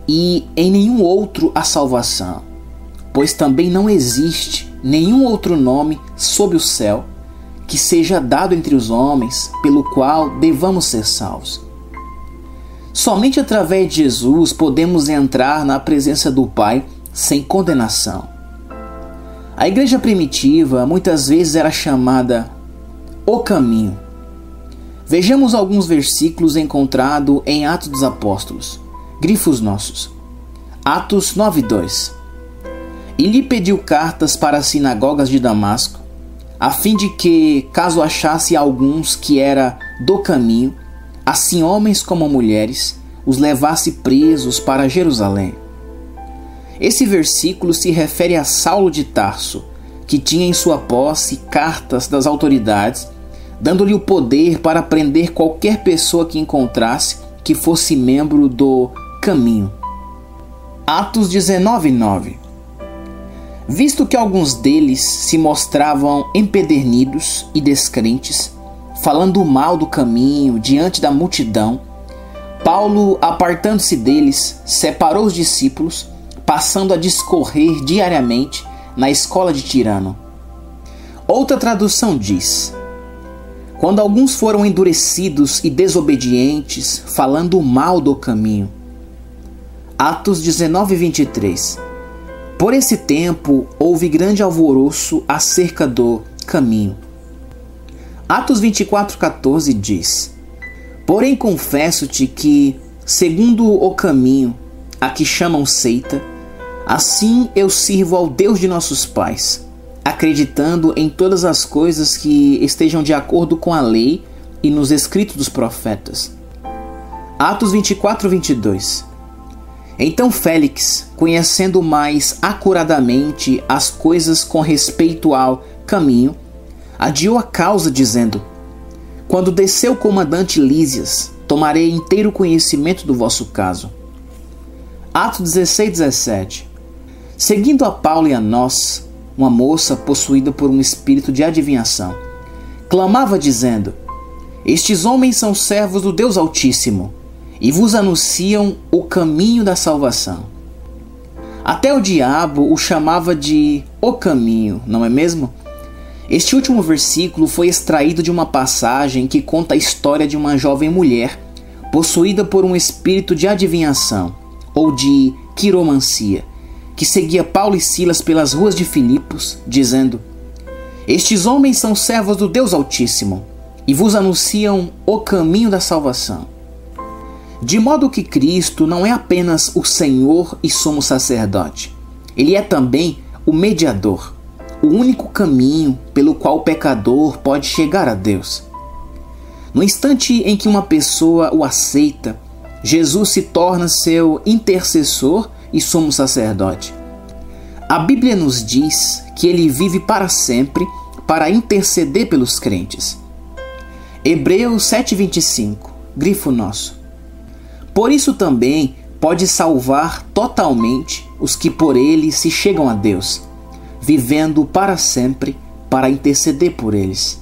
E em nenhum outro há salvação, pois também não existe nenhum outro nome sob o céu que seja dado entre os homens pelo qual devamos ser salvos. Somente através de Jesus podemos entrar na presença do Pai sem condenação. A igreja primitiva muitas vezes era chamada o caminho. Vejamos alguns versículos encontrados em Atos dos Apóstolos, grifos nossos. Atos 9:2. E lhe pediu cartas para as sinagogas de Damasco, a fim de que, caso achasse alguns que era do caminho, assim homens como mulheres, os levasse presos para Jerusalém. Esse versículo se refere a Saulo de Tarso, que tinha em sua posse cartas das autoridades, dando-lhe o poder para prender qualquer pessoa que encontrasse que fosse membro do caminho. Atos 19:9. Visto que alguns deles se mostravam empedernidos e descrentes, falando mal do caminho diante da multidão, Paulo, apartando-se deles, separou os discípulos, passando a discorrer diariamente na escola de Tirano. Outra tradução diz: quando alguns foram endurecidos e desobedientes, falando mal do caminho. Atos 19:23. Por esse tempo houve grande alvoroço acerca do caminho. Atos 24:14 diz: porém confesso-te que, segundo o caminho a que chamam seita, assim eu sirvo ao Deus de nossos pais, acreditando em todas as coisas que estejam de acordo com a lei e nos escritos dos profetas. Atos 24:22. Então Félix, conhecendo mais acuradamente as coisas com respeito ao caminho, adiou a causa, dizendo: quando descer o comandante Lísias, tomarei inteiro conhecimento do vosso caso. Atos 16:17. Seguindo a Paulo e a nós, uma moça possuída por um espírito de adivinhação clamava dizendo: estes homens são servos do Deus Altíssimo e vos anunciam o caminho da salvação. Até o diabo o chamava de o caminho, não é mesmo? Este último versículo foi extraído de uma passagem que conta a história de uma jovem mulher possuída por um espírito de adivinhação ou de quiromancia, que seguia Paulo e Silas pelas ruas de Filipos, dizendo: estes homens são servos do Deus Altíssimo e vos anunciam o caminho da salvação. De modo que Cristo não é apenas o Senhor e sumo sacerdote, Ele é também o mediador, o único caminho pelo qual o pecador pode chegar a Deus. No instante em que uma pessoa o aceita, Jesus se torna seu intercessor e sumo sacerdote. A Bíblia nos diz que Ele vive para sempre para interceder pelos crentes. Hebreus 7:25, grifo nosso. Por isso também pode salvar totalmente os que por Ele se chegam a Deus, vivendo para sempre para interceder por eles.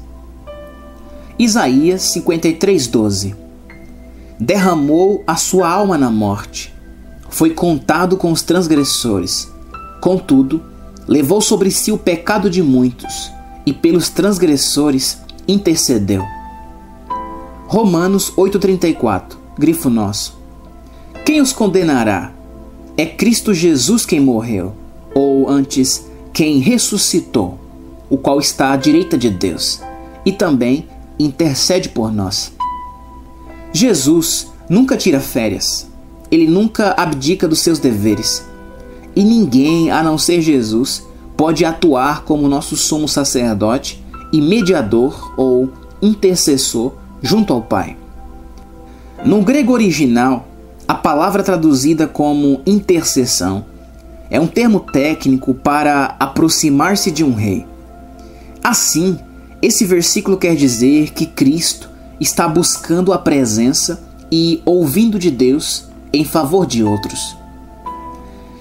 Isaías 53:12. Derramou a sua alma na morte, foi contado com os transgressores, contudo, levou sobre si o pecado de muitos, e pelos transgressores intercedeu. Romanos 8:34, grifo nosso. Quem os condenará? É Cristo Jesus quem morreu, ou antes, quem ressuscitou, o qual está à direita de Deus, e também intercede por nós. Jesus nunca tira férias, Ele nunca abdica dos seus deveres, e ninguém, a não ser Jesus, pode atuar como nosso sumo sacerdote e mediador ou intercessor junto ao Pai. No grego original, a palavra traduzida como intercessão é um termo técnico para aproximar-se de um rei. Assim, esse versículo quer dizer que Cristo está buscando a presença e ouvindo de Deus em favor de outros.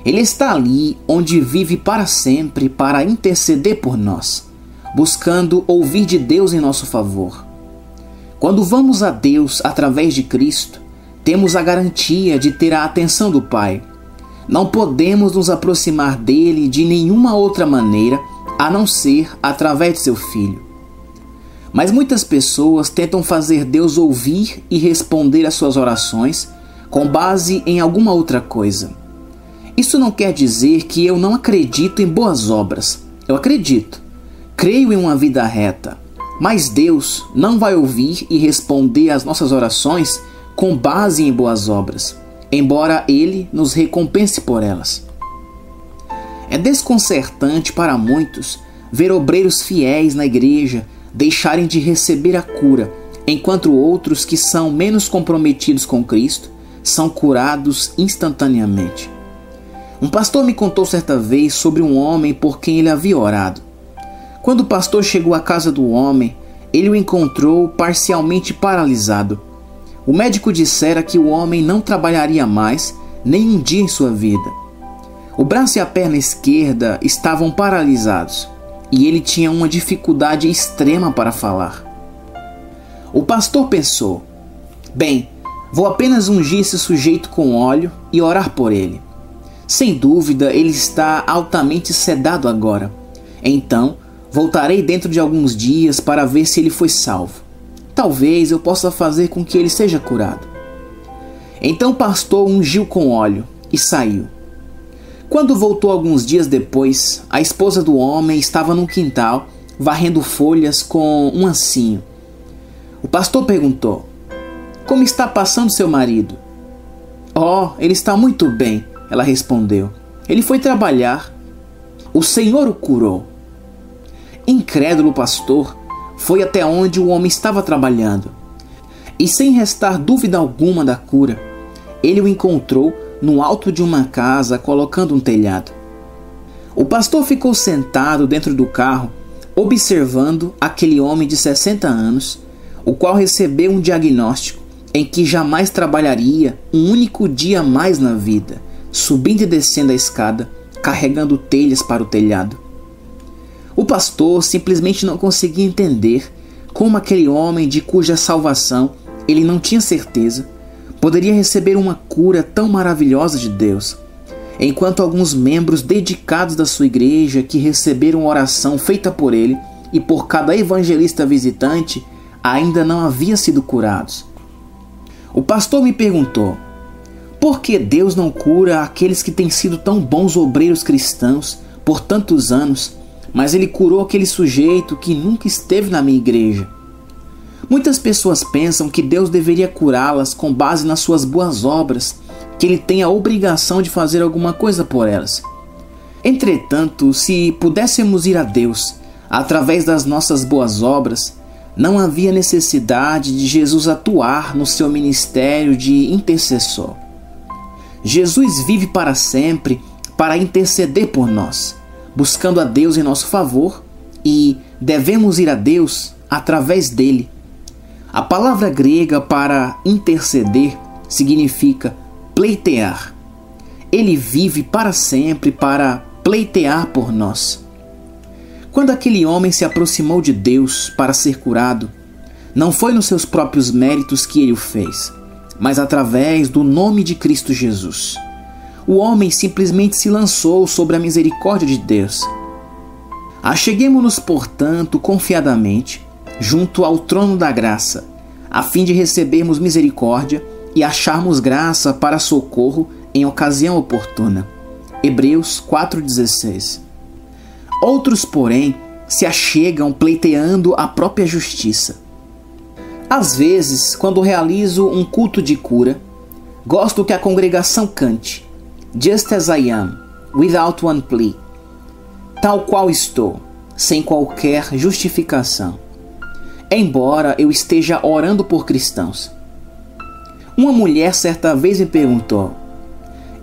Ele está ali onde vive para sempre para interceder por nós, buscando ouvir de Deus em nosso favor. Quando vamos a Deus através de Cristo, temos a garantia de ter a atenção do Pai. Não podemos nos aproximar dele de nenhuma outra maneira a não ser através de seu Filho. Mas muitas pessoas tentam fazer Deus ouvir e responder às suas orações com base em alguma outra coisa. Isso não quer dizer que eu não acredito em boas obras. Eu acredito. Creio em uma vida reta. Mas Deus não vai ouvir e responder às nossas orações com base em boas obras, embora Ele nos recompense por elas. É desconcertante para muitos ver obreiros fiéis na igreja deixarem de receber a cura, enquanto outros que são menos comprometidos com Cristo são curados instantaneamente. Um pastor me contou certa vez sobre um homem por quem ele havia orado. Quando o pastor chegou à casa do homem, ele o encontrou parcialmente paralisado. O médico dissera que o homem não trabalharia mais nem um dia em sua vida. O braço e a perna esquerda estavam paralisados e ele tinha uma dificuldade extrema para falar. O pastor pensou: bem, vou apenas ungir esse sujeito com óleo e orar por ele. Sem dúvida, ele está altamente sedado agora. Então, voltarei dentro de alguns dias para ver se ele foi salvo. Talvez eu possa fazer com que ele seja curado. Então o pastor ungiu com óleo e saiu. Quando voltou alguns dias depois, a esposa do homem estava no quintal, varrendo folhas com um ancinho. O pastor perguntou: como está passando seu marido? Oh, ele está muito bem, ela respondeu. Ele foi trabalhar. O Senhor o curou. Incrédulo, o pastor foi até onde o homem estava trabalhando. E sem restar dúvida alguma da cura, ele o encontrou no alto de uma casa, colocando um telhado. O pastor ficou sentado dentro do carro, observando aquele homem de 60 anos, o qual recebeu um diagnóstico em que jamais trabalharia um único dia mais na vida, subindo e descendo a escada, carregando telhas para o telhado. O pastor simplesmente não conseguia entender como aquele homem de cuja salvação ele não tinha certeza poderia receber uma cura tão maravilhosa de Deus, enquanto alguns membros dedicados da sua igreja que receberam oração feita por ele e por cada evangelista visitante ainda não haviam sido curados. O pastor me perguntou: por que Deus não cura aqueles que têm sido tão bons obreiros cristãos por tantos anos, mas ele curou aquele sujeito que nunca esteve na minha igreja? Muitas pessoas pensam que Deus deveria curá-las com base nas suas boas obras, que ele tem a obrigação de fazer alguma coisa por elas. Entretanto, se pudéssemos ir a Deus através das nossas boas obras, não havia necessidade de Jesus atuar no seu ministério de intercessor. Jesus vive para sempre para interceder por nós, buscando a Deus em nosso favor, e devemos ir a Deus através dele. A palavra grega para interceder significa pleitear. Ele vive para sempre para pleitear por nós. Quando aquele homem se aproximou de Deus para ser curado, não foi nos seus próprios méritos que ele o fez, mas através do nome de Cristo Jesus. O homem simplesmente se lançou sobre a misericórdia de Deus. Acheguemo-nos, portanto, confiadamente junto ao trono da graça, a fim de recebermos misericórdia e acharmos graça para socorro em ocasião oportuna. Hebreus 4,16. Outros, porém, se achegam pleiteando a própria justiça. Às vezes, quando realizo um culto de cura, gosto que a congregação cante: Just as I am, without one plea. Tal qual estou, sem qualquer justificação. Embora eu esteja orando por cristãos. Uma mulher certa vez me perguntou: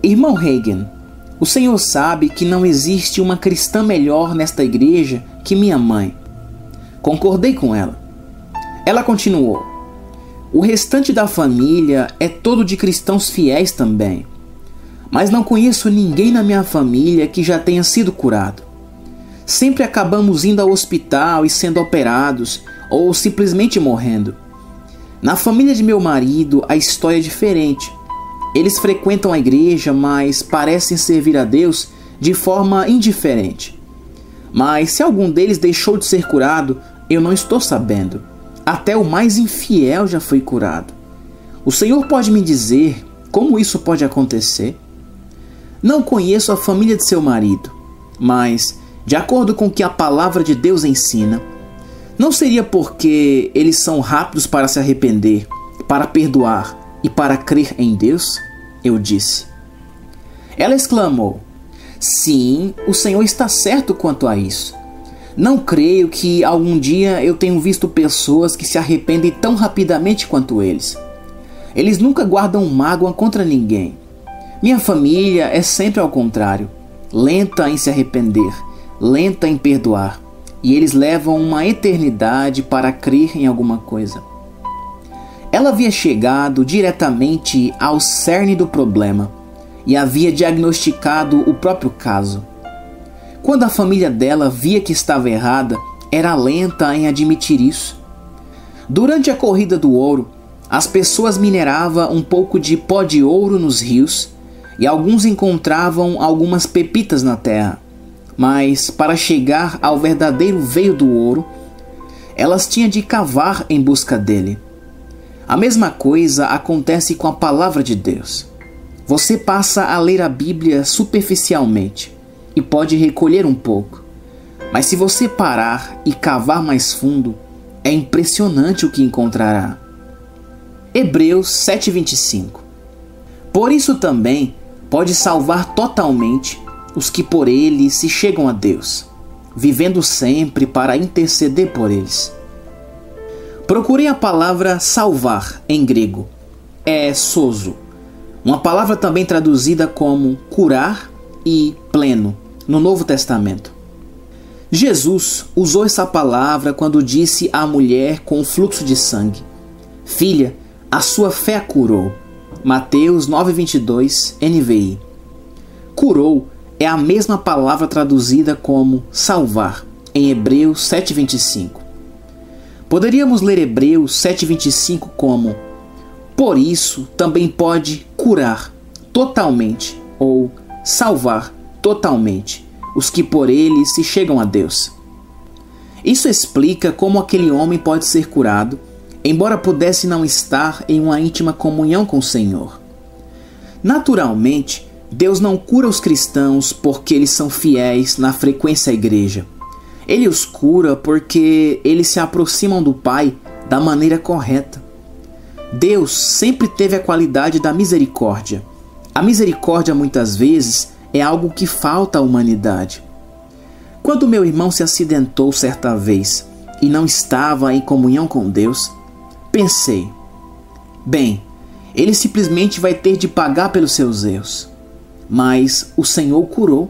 Irmão Hagin, o senhor sabe que não existe uma cristã melhor nesta igreja que minha mãe? Concordei com ela. Ela continuou: o restante da família é todo de cristãos fiéis também. Mas não conheço ninguém na minha família que já tenha sido curado. Sempre acabamos indo ao hospital e sendo operados, ou simplesmente morrendo. Na família de meu marido, a história é diferente. Eles frequentam a igreja, mas parecem servir a Deus de forma indiferente. Mas se algum deles deixou de ser curado, eu não estou sabendo. Até o mais infiel já foi curado. O Senhor pode me dizer como isso pode acontecer? Não conheço a família de seu marido, mas, de acordo com o que a palavra de Deus ensina, não seria porque eles são rápidos para se arrepender, para perdoar e para crer em Deus? Eu disse. Ela exclamou: sim, o Senhor está certo quanto a isso. Não creio que algum dia eu tenha visto pessoas que se arrependem tão rapidamente quanto eles. Eles nunca guardam mágoa contra ninguém. Minha família é sempre ao contrário, lenta em se arrepender, lenta em perdoar, e eles levam uma eternidade para crer em alguma coisa. Ela havia chegado diretamente ao cerne do problema e havia diagnosticado o próprio caso. Quando a família dela via que estava errada, era lenta em admitir isso. Durante a corrida do ouro, as pessoas mineravam um pouco de pó de ouro nos rios e alguns encontravam algumas pepitas na terra. Mas para chegar ao verdadeiro veio do ouro, elas tinham de cavar em busca dele. A mesma coisa acontece com a palavra de Deus. Você passa a ler a Bíblia superficialmente e pode recolher um pouco. Mas se você parar e cavar mais fundo, é impressionante o que encontrará. Hebreus 7:25. Por isso também pode salvar totalmente os que por ele se chegam a Deus, vivendo sempre para interceder por eles. Procurei a palavra salvar em grego. É sozo, uma palavra também traduzida como curar e pleno no Novo Testamento. Jesus usou essa palavra quando disse à mulher com o fluxo de sangue: Filha, a sua fé a curou. Mateus 9:22, NVI. Curou é a mesma palavra traduzida como salvar em Hebreus 7:25. Poderíamos ler Hebreus 7:25 como: por isso também pode curar totalmente ou salvar totalmente os que por ele se chegam a Deus. Isso explica como aquele homem pode ser curado, embora pudesse não estar em uma íntima comunhão com o Senhor. Naturalmente, Deus não cura os cristãos porque eles são fiéis na frequência à igreja. Ele os cura porque eles se aproximam do Pai da maneira correta. Deus sempre teve a qualidade da misericórdia. A misericórdia muitas vezes é algo que falta à humanidade. Quando meu irmão se acidentou certa vez e não estava em comunhão com Deus, pensei: bem, ele simplesmente vai ter de pagar pelos seus erros. Mas o Senhor o curou.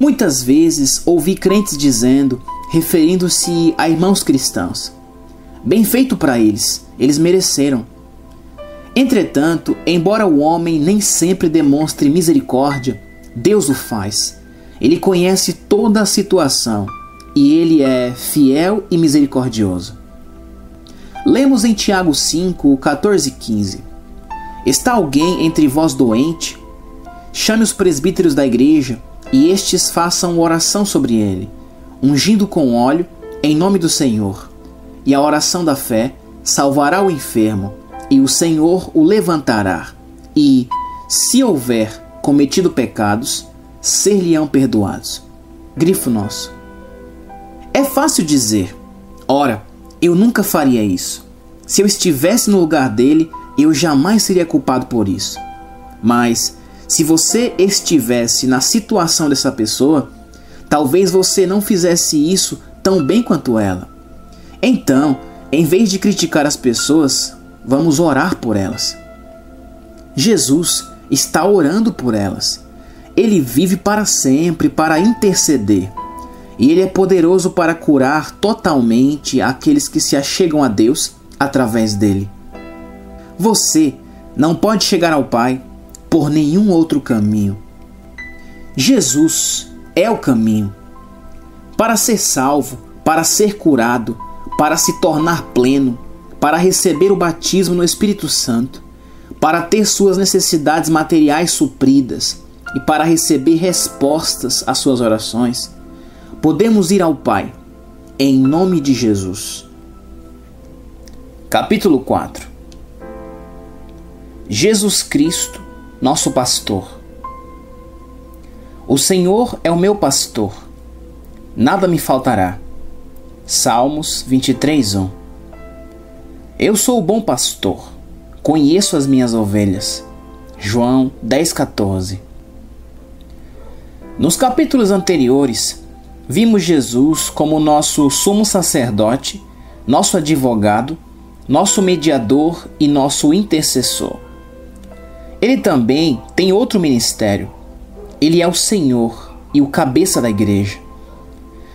Muitas vezes ouvi crentes dizendo, referindo-se a irmãos cristãos: bem feito para eles, eles mereceram. Entretanto, embora o homem nem sempre demonstre misericórdia, Deus o faz. Ele conhece toda a situação e ele é fiel e misericordioso. Lemos em Tiago 5, 14 e 15. Está alguém entre vós doente? Chame os presbíteros da igreja e estes façam oração sobre ele, ungindo com óleo em nome do Senhor. E a oração da fé salvará o enfermo, e o Senhor o levantará. E, se houver cometido pecados, ser-lhe-ão perdoados. Grifo nosso. É fácil dizer: ora, eu nunca faria isso. Se eu estivesse no lugar dele, eu jamais seria culpado por isso. Mas, se você estivesse na situação dessa pessoa, talvez você não fizesse isso tão bem quanto ela. Então, em vez de criticar as pessoas, vamos orar por elas. Jesus está orando por elas. Ele vive para sempre para interceder. E Ele é poderoso para curar totalmente aqueles que se achegam a Deus através dele. Você não pode chegar ao Pai por nenhum outro caminho. Jesus é o caminho. Para ser salvo, para ser curado, para se tornar pleno, para receber o batismo no Espírito Santo, para ter suas necessidades materiais supridas e para receber respostas às suas orações, podemos ir ao Pai, em nome de Jesus. Capítulo 4. Jesus Cristo, nosso pastor. O Senhor é o meu pastor, nada me faltará. Salmos 23:1. Eu sou o bom pastor, conheço as minhas ovelhas. João 10:14. Nos capítulos anteriores, vimos Jesus como nosso sumo sacerdote, nosso advogado, nosso mediador e nosso intercessor. Ele também tem outro ministério. Ele é o Senhor e o cabeça da igreja.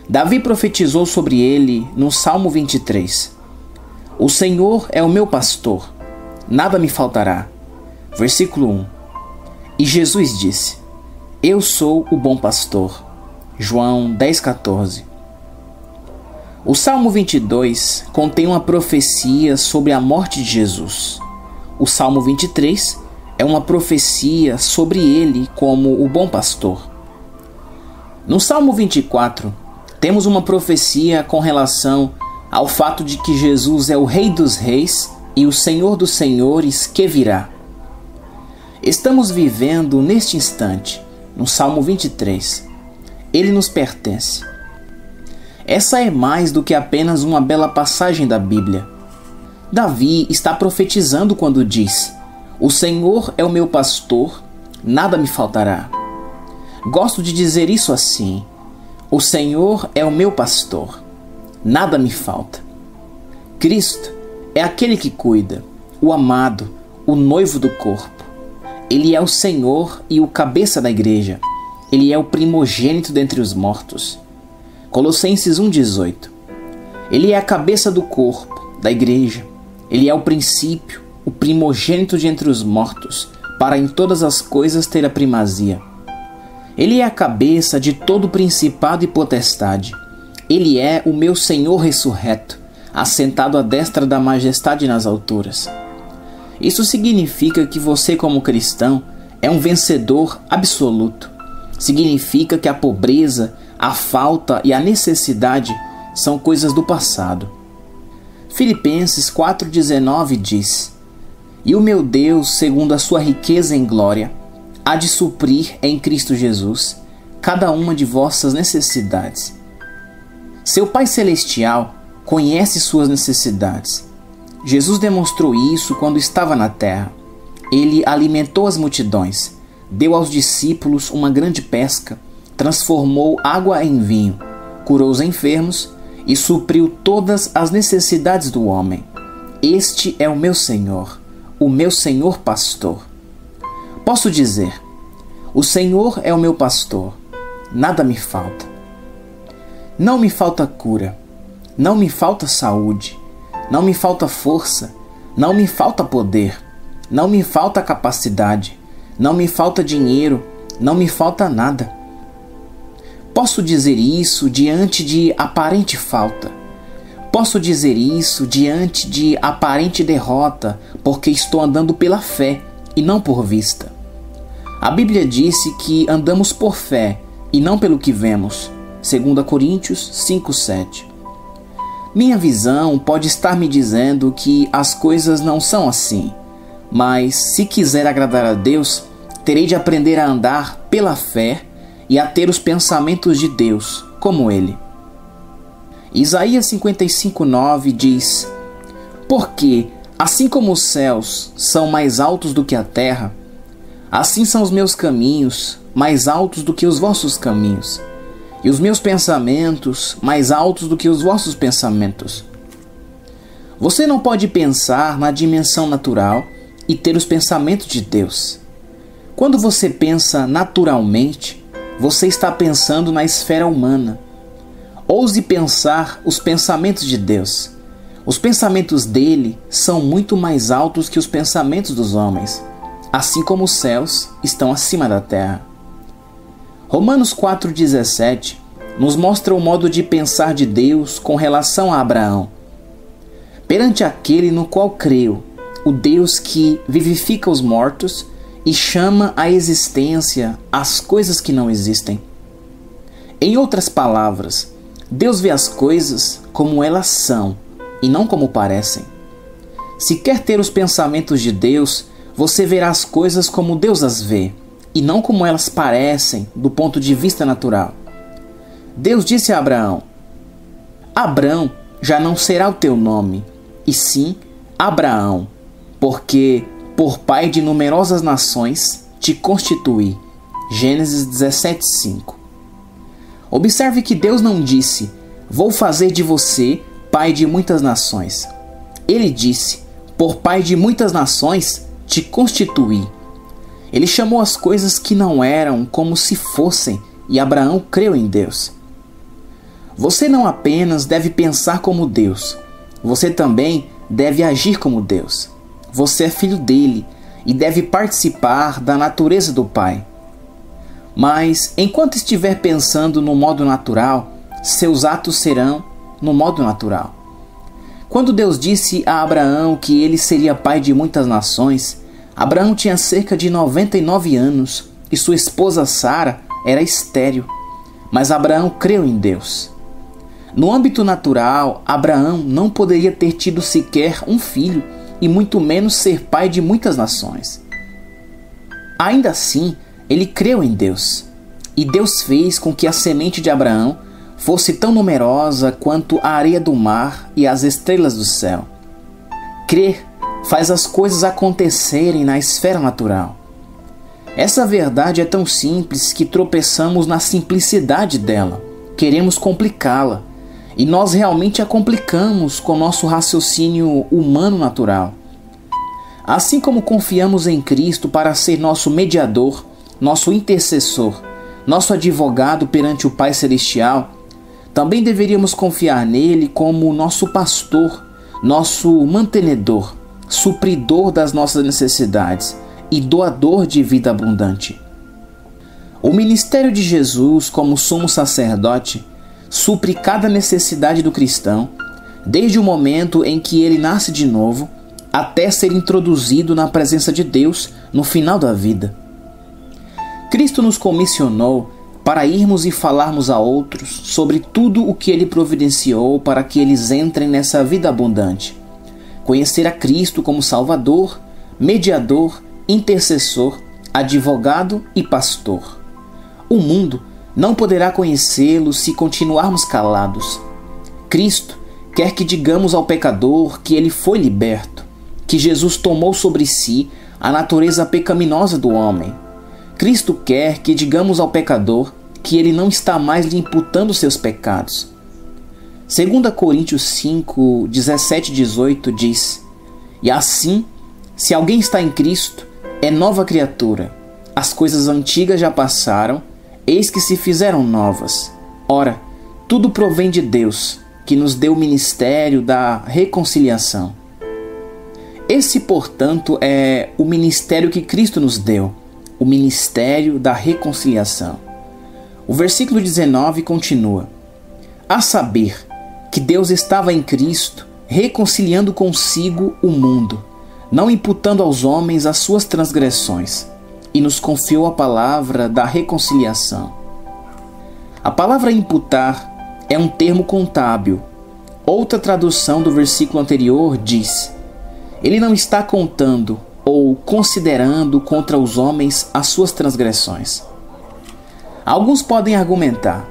Davi profetizou sobre ele no Salmo 23. O Senhor é o meu pastor, nada me faltará. Versículo 1. E Jesus disse: Eu sou o bom pastor. João 10,14. O Salmo 22 contém uma profecia sobre a morte de Jesus. O Salmo 23 é uma profecia sobre ele como o bom pastor. No Salmo 24, temos uma profecia com relação ao fato de que Jesus é o Rei dos Reis e o Senhor dos Senhores que virá. Estamos vivendo neste instante, no Salmo 23. Ele nos pertence. Essa é mais do que apenas uma bela passagem da Bíblia. Davi está profetizando quando diz: O Senhor é o meu pastor, nada me faltará. Gosto de dizer isso assim: O Senhor é o meu pastor, nada me falta. Cristo é aquele que cuida, o amado, o noivo do corpo. Ele é o Senhor e o cabeça da igreja. Ele é o primogênito dentre os mortos. Colossenses 1,18. Ele é a cabeça do corpo, da igreja. Ele é o princípio, o primogênito de entre os mortos, para em todas as coisas ter a primazia. Ele é a cabeça de todo principado e potestade. Ele é o meu Senhor ressurreto, assentado à destra da majestade nas alturas. Isso significa que você, como cristão, é um vencedor absoluto. Significa que a pobreza, a falta e a necessidade são coisas do passado. Filipenses 4,19 diz: E o meu Deus, segundo a sua riqueza em glória, há de suprir em Cristo Jesus cada uma de vossas necessidades. Seu Pai Celestial conhece suas necessidades. Jesus demonstrou isso quando estava na terra. Ele alimentou as multidões, deu aos discípulos uma grande pesca, transformou água em vinho, curou os enfermos e supriu todas as necessidades do homem. Este é o meu Senhor pastor. Posso dizer: O Senhor é o meu pastor, nada me falta. Não me falta cura, não me falta saúde, não me falta força, não me falta poder, não me falta capacidade, não me falta dinheiro, não me falta nada. Posso dizer isso diante de aparente falta. Posso dizer isso diante de aparente derrota, porque estou andando pela fé e não por vista. A Bíblia disse que andamos por fé e não pelo que vemos. 2 Coríntios 5,7. Minha visão pode estar me dizendo que as coisas não são assim, mas se quiser agradar a Deus, terei de aprender a andar pela fé e a ter os pensamentos de Deus, como Ele. Isaías 55,9 diz: Porque, assim como os céus são mais altos do que a terra, assim são os meus caminhos mais altos do que os vossos caminhos, e os meus pensamentos mais altos do que os vossos pensamentos. Você não pode pensar na dimensão natural e ter os pensamentos de Deus. Quando você pensa naturalmente, você está pensando na esfera humana. Ouse pensar os pensamentos de Deus. Os pensamentos dele são muito mais altos que os pensamentos dos homens, assim como os céus estão acima da terra. Romanos 4,17 nos mostra o modo de pensar de Deus com relação a Abraão. Perante aquele no qual creu, o Deus que vivifica os mortos e chama à existência as coisas que não existem. Em outras palavras, Deus vê as coisas como elas são e não como parecem. Se quer ter os pensamentos de Deus, você verá as coisas como Deus as vê e não como elas parecem do ponto de vista natural. Deus disse a Abraão: Abrão já não será o teu nome, e sim Abraão, porque por pai de numerosas nações te constituí. Gênesis 17:5. Observe que Deus não disse: vou fazer de você pai de muitas nações. Ele disse: por pai de muitas nações te constituí. Ele chamou as coisas que não eram como se fossem, e Abraão creu em Deus. Você não apenas deve pensar como Deus, você também deve agir como Deus. Você é filho dele e deve participar da natureza do Pai. Mas, enquanto estiver pensando no modo natural, seus atos serão no modo natural. Quando Deus disse a Abraão que ele seria pai de muitas nações, Abraão tinha cerca de 99 anos e sua esposa Sara era estéril. Mas Abraão creu em Deus. No âmbito natural, Abraão não poderia ter tido sequer um filho e muito menos ser pai de muitas nações. Ainda assim, ele creu em Deus, e Deus fez com que a semente de Abraão fosse tão numerosa quanto a areia do mar e as estrelas do céu. Crer faz as coisas acontecerem na esfera natural. Essa verdade é tão simples que tropeçamos na simplicidade dela, queremos complicá-la, e nós realmente a complicamos com nosso raciocínio humano natural. Assim como confiamos em Cristo para ser nosso mediador, nosso intercessor, nosso advogado perante o Pai Celestial, também deveríamos confiar nele como nosso pastor, nosso mantenedor, supridor das nossas necessidades e doador de vida abundante. O ministério de Jesus como sumo sacerdote supre cada necessidade do cristão, desde o momento em que ele nasce de novo, até ser introduzido na presença de Deus no final da vida. Cristo nos comissionou para irmos e falarmos a outros sobre tudo o que ele providenciou para que eles entrem nessa vida abundante. Conhecer a Cristo como Salvador, mediador, intercessor, advogado e pastor. O mundo não poderá conhecê-lo se continuarmos calados. Cristo quer que digamos ao pecador que ele foi liberto, que Jesus tomou sobre si a natureza pecaminosa do homem. Cristo quer que digamos ao pecador que ele não está mais lhe imputando seus pecados. 2 Coríntios 5, 17 e 18 diz: E assim, se alguém está em Cristo, é nova criatura. As coisas antigas já passaram, eis que se fizeram novas. Ora, tudo provém de Deus, que nos deu o ministério da reconciliação. Esse, portanto, é o ministério que Cristo nos deu, o ministério da reconciliação. O versículo 19 continua: A saber, que Deus estava em Cristo, reconciliando consigo o mundo, não imputando aos homens as suas transgressões, e nos confiou a palavra da reconciliação. A palavra imputar é um termo contábil. Outra tradução do versículo anterior diz: Ele não está contando ou considerando contra os homens as suas transgressões. Alguns podem argumentar: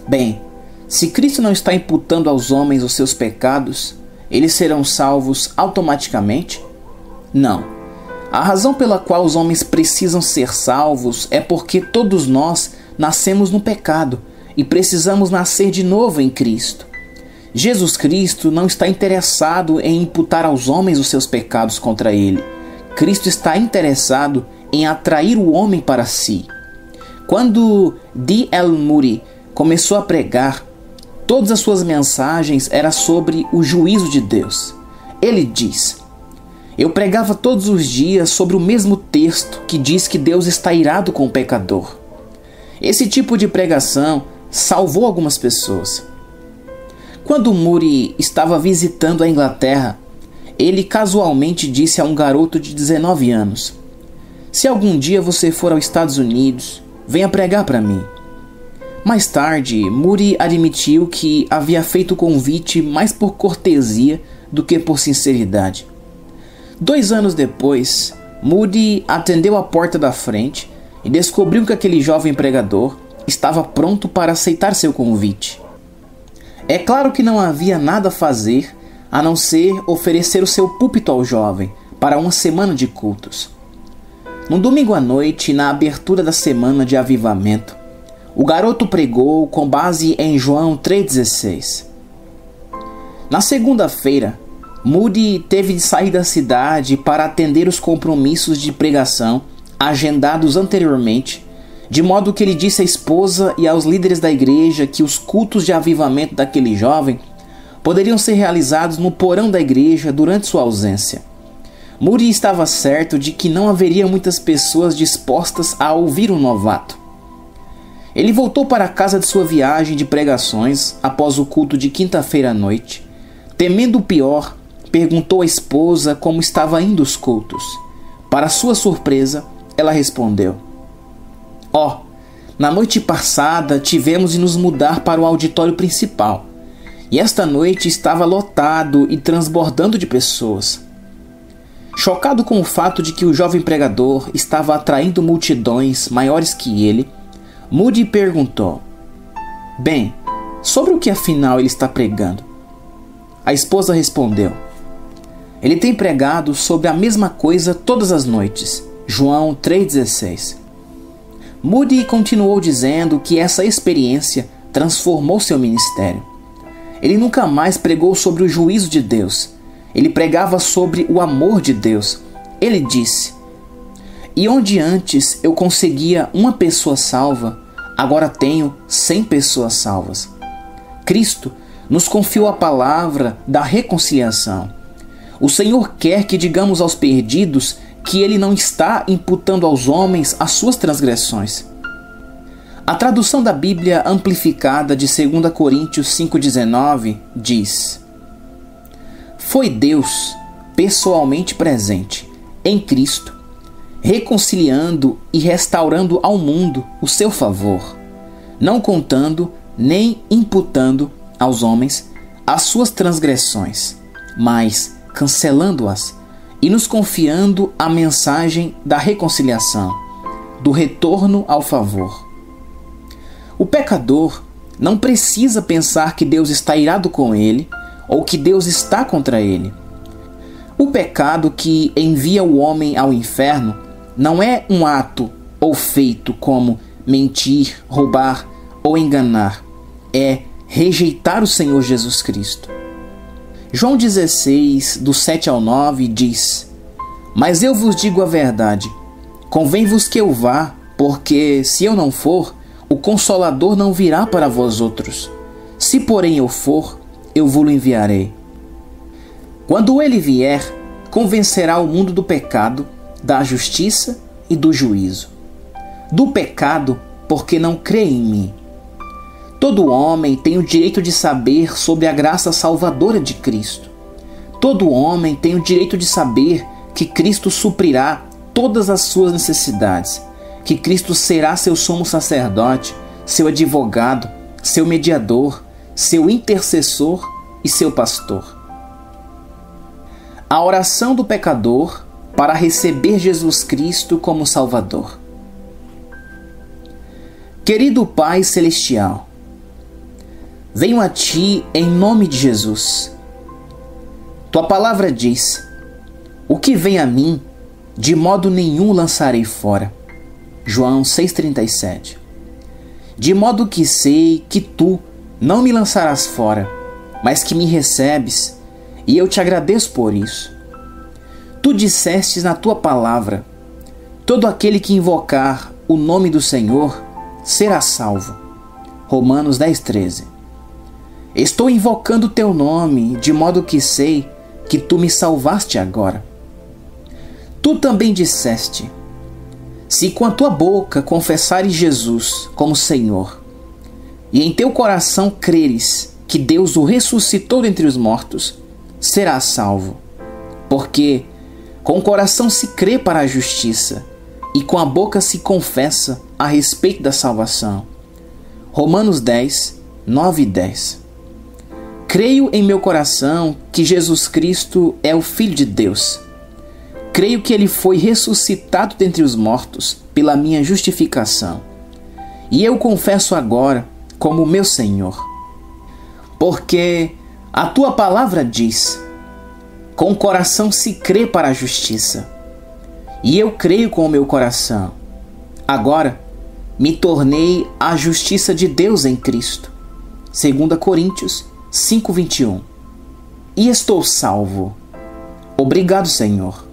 bem, se Cristo não está imputando aos homens os seus pecados, eles serão salvos automaticamente? Não. A razão pela qual os homens precisam ser salvos é porque todos nós nascemos no pecado e precisamos nascer de novo em Cristo. Jesus Cristo não está interessado em imputar aos homens os seus pecados contra ele. Cristo está interessado em atrair o homem para si. Quando D.L. Moody começou a pregar, todas as suas mensagens eram sobre o juízo de Deus. Ele diz: Eu pregava todos os dias sobre o mesmo texto que diz que Deus está irado com o pecador. Esse tipo de pregação salvou algumas pessoas. Quando Moody estava visitando a Inglaterra, ele casualmente disse a um garoto de 19 anos: Se algum dia você for aos Estados Unidos, venha pregar para mim. Mais tarde, Moody admitiu que havia feito o convite mais por cortesia do que por sinceridade. 2 anos depois, Moody atendeu a porta da frente e descobriu que aquele jovem pregador estava pronto para aceitar seu convite. É claro que não havia nada a fazer a não ser oferecer o seu púlpito ao jovem para uma semana de cultos. No domingo à noite, na abertura da semana de avivamento, o garoto pregou com base em João 3,16. Na segunda-feira, Moody teve de sair da cidade para atender os compromissos de pregação agendados anteriormente, de modo que ele disse à esposa e aos líderes da igreja que os cultos de avivamento daquele jovem poderiam ser realizados no porão da igreja durante sua ausência. Moody estava certo de que não haveria muitas pessoas dispostas a ouvir um novato. Ele voltou para a casa de sua viagem de pregações após o culto de quinta-feira à noite. Temendo o pior, perguntou à esposa como estava indo os cultos. Para sua surpresa, ela respondeu: na noite passada tivemos de nos mudar para o auditório principal, e esta noite estava lotado e transbordando de pessoas. Chocado com o fato de que o jovem pregador estava atraindo multidões maiores que ele, Moody perguntou: bem, sobre o que afinal ele está pregando? A esposa respondeu: ele tem pregado sobre a mesma coisa todas as noites. João 3,16. Moody continuou dizendo que essa experiência transformou seu ministério. Ele nunca mais pregou sobre o juízo de Deus. Ele pregava sobre o amor de Deus. Ele disse: e onde antes eu conseguia uma pessoa salva, agora tenho 100 pessoas salvas. Cristo nos confiou a palavra da reconciliação. O Senhor quer que digamos aos perdidos que Ele não está imputando aos homens as suas transgressões. A tradução da Bíblia amplificada de 2 Coríntios 5,19 diz: foi Deus pessoalmente presente em Cristo, reconciliando e restaurando ao mundo o seu favor, não contando nem imputando aos homens as suas transgressões, mas cancelando-as e nos confiando a mensagem da reconciliação, do retorno ao favor. O pecador não precisa pensar que Deus está irado com ele ou que Deus está contra ele. O pecado que envia o homem ao inferno não é um ato ou feito como mentir, roubar ou enganar. É rejeitar o Senhor Jesus Cristo. João 16, do 7 ao 9, diz: mas eu vos digo a verdade, convém-vos que eu vá, porque se eu não for, o Consolador não virá para vós outros. Se porém eu for, eu vos enviarei. Quando ele vier, convencerá o mundo do pecado, da justiça e do juízo. Do pecado, porque não crê em mim. Todo homem tem o direito de saber sobre a graça salvadora de Cristo. Todo homem tem o direito de saber que Cristo suprirá todas as suas necessidades, que Cristo será seu sumo sacerdote, seu advogado, seu mediador, seu intercessor e seu pastor. A oração do pecador para receber Jesus Cristo como Salvador. Querido Pai Celestial, venho a Ti em nome de Jesus. Tua palavra diz: o que vem a mim, de modo nenhum lançarei fora. João 6,37. De modo que sei que Tu não me lançarás fora, mas que me recebes, e eu te agradeço por isso. Tu dissestes na Tua palavra: todo aquele que invocar o nome do Senhor será salvo. Romanos 10,13. Estou invocando o Teu nome, de modo que sei que Tu me salvaste agora. Tu também disseste: se com a tua boca confessares Jesus como Senhor, e em teu coração creres que Deus o ressuscitou dentre os mortos, serás salvo. Porque com o coração se crê para a justiça, e com a boca se confessa a respeito da salvação. Romanos 10, 9 e 10. Creio em meu coração que Jesus Cristo é o Filho de Deus. Creio que Ele foi ressuscitado dentre os mortos pela minha justificação. E eu confesso agora como meu Senhor. Porque a Tua palavra diz: com o coração se crê para a justiça. E eu creio com o meu coração. Agora me tornei a justiça de Deus em Cristo. 2 Coríntios 5:21. E estou salvo. Obrigado, Senhor.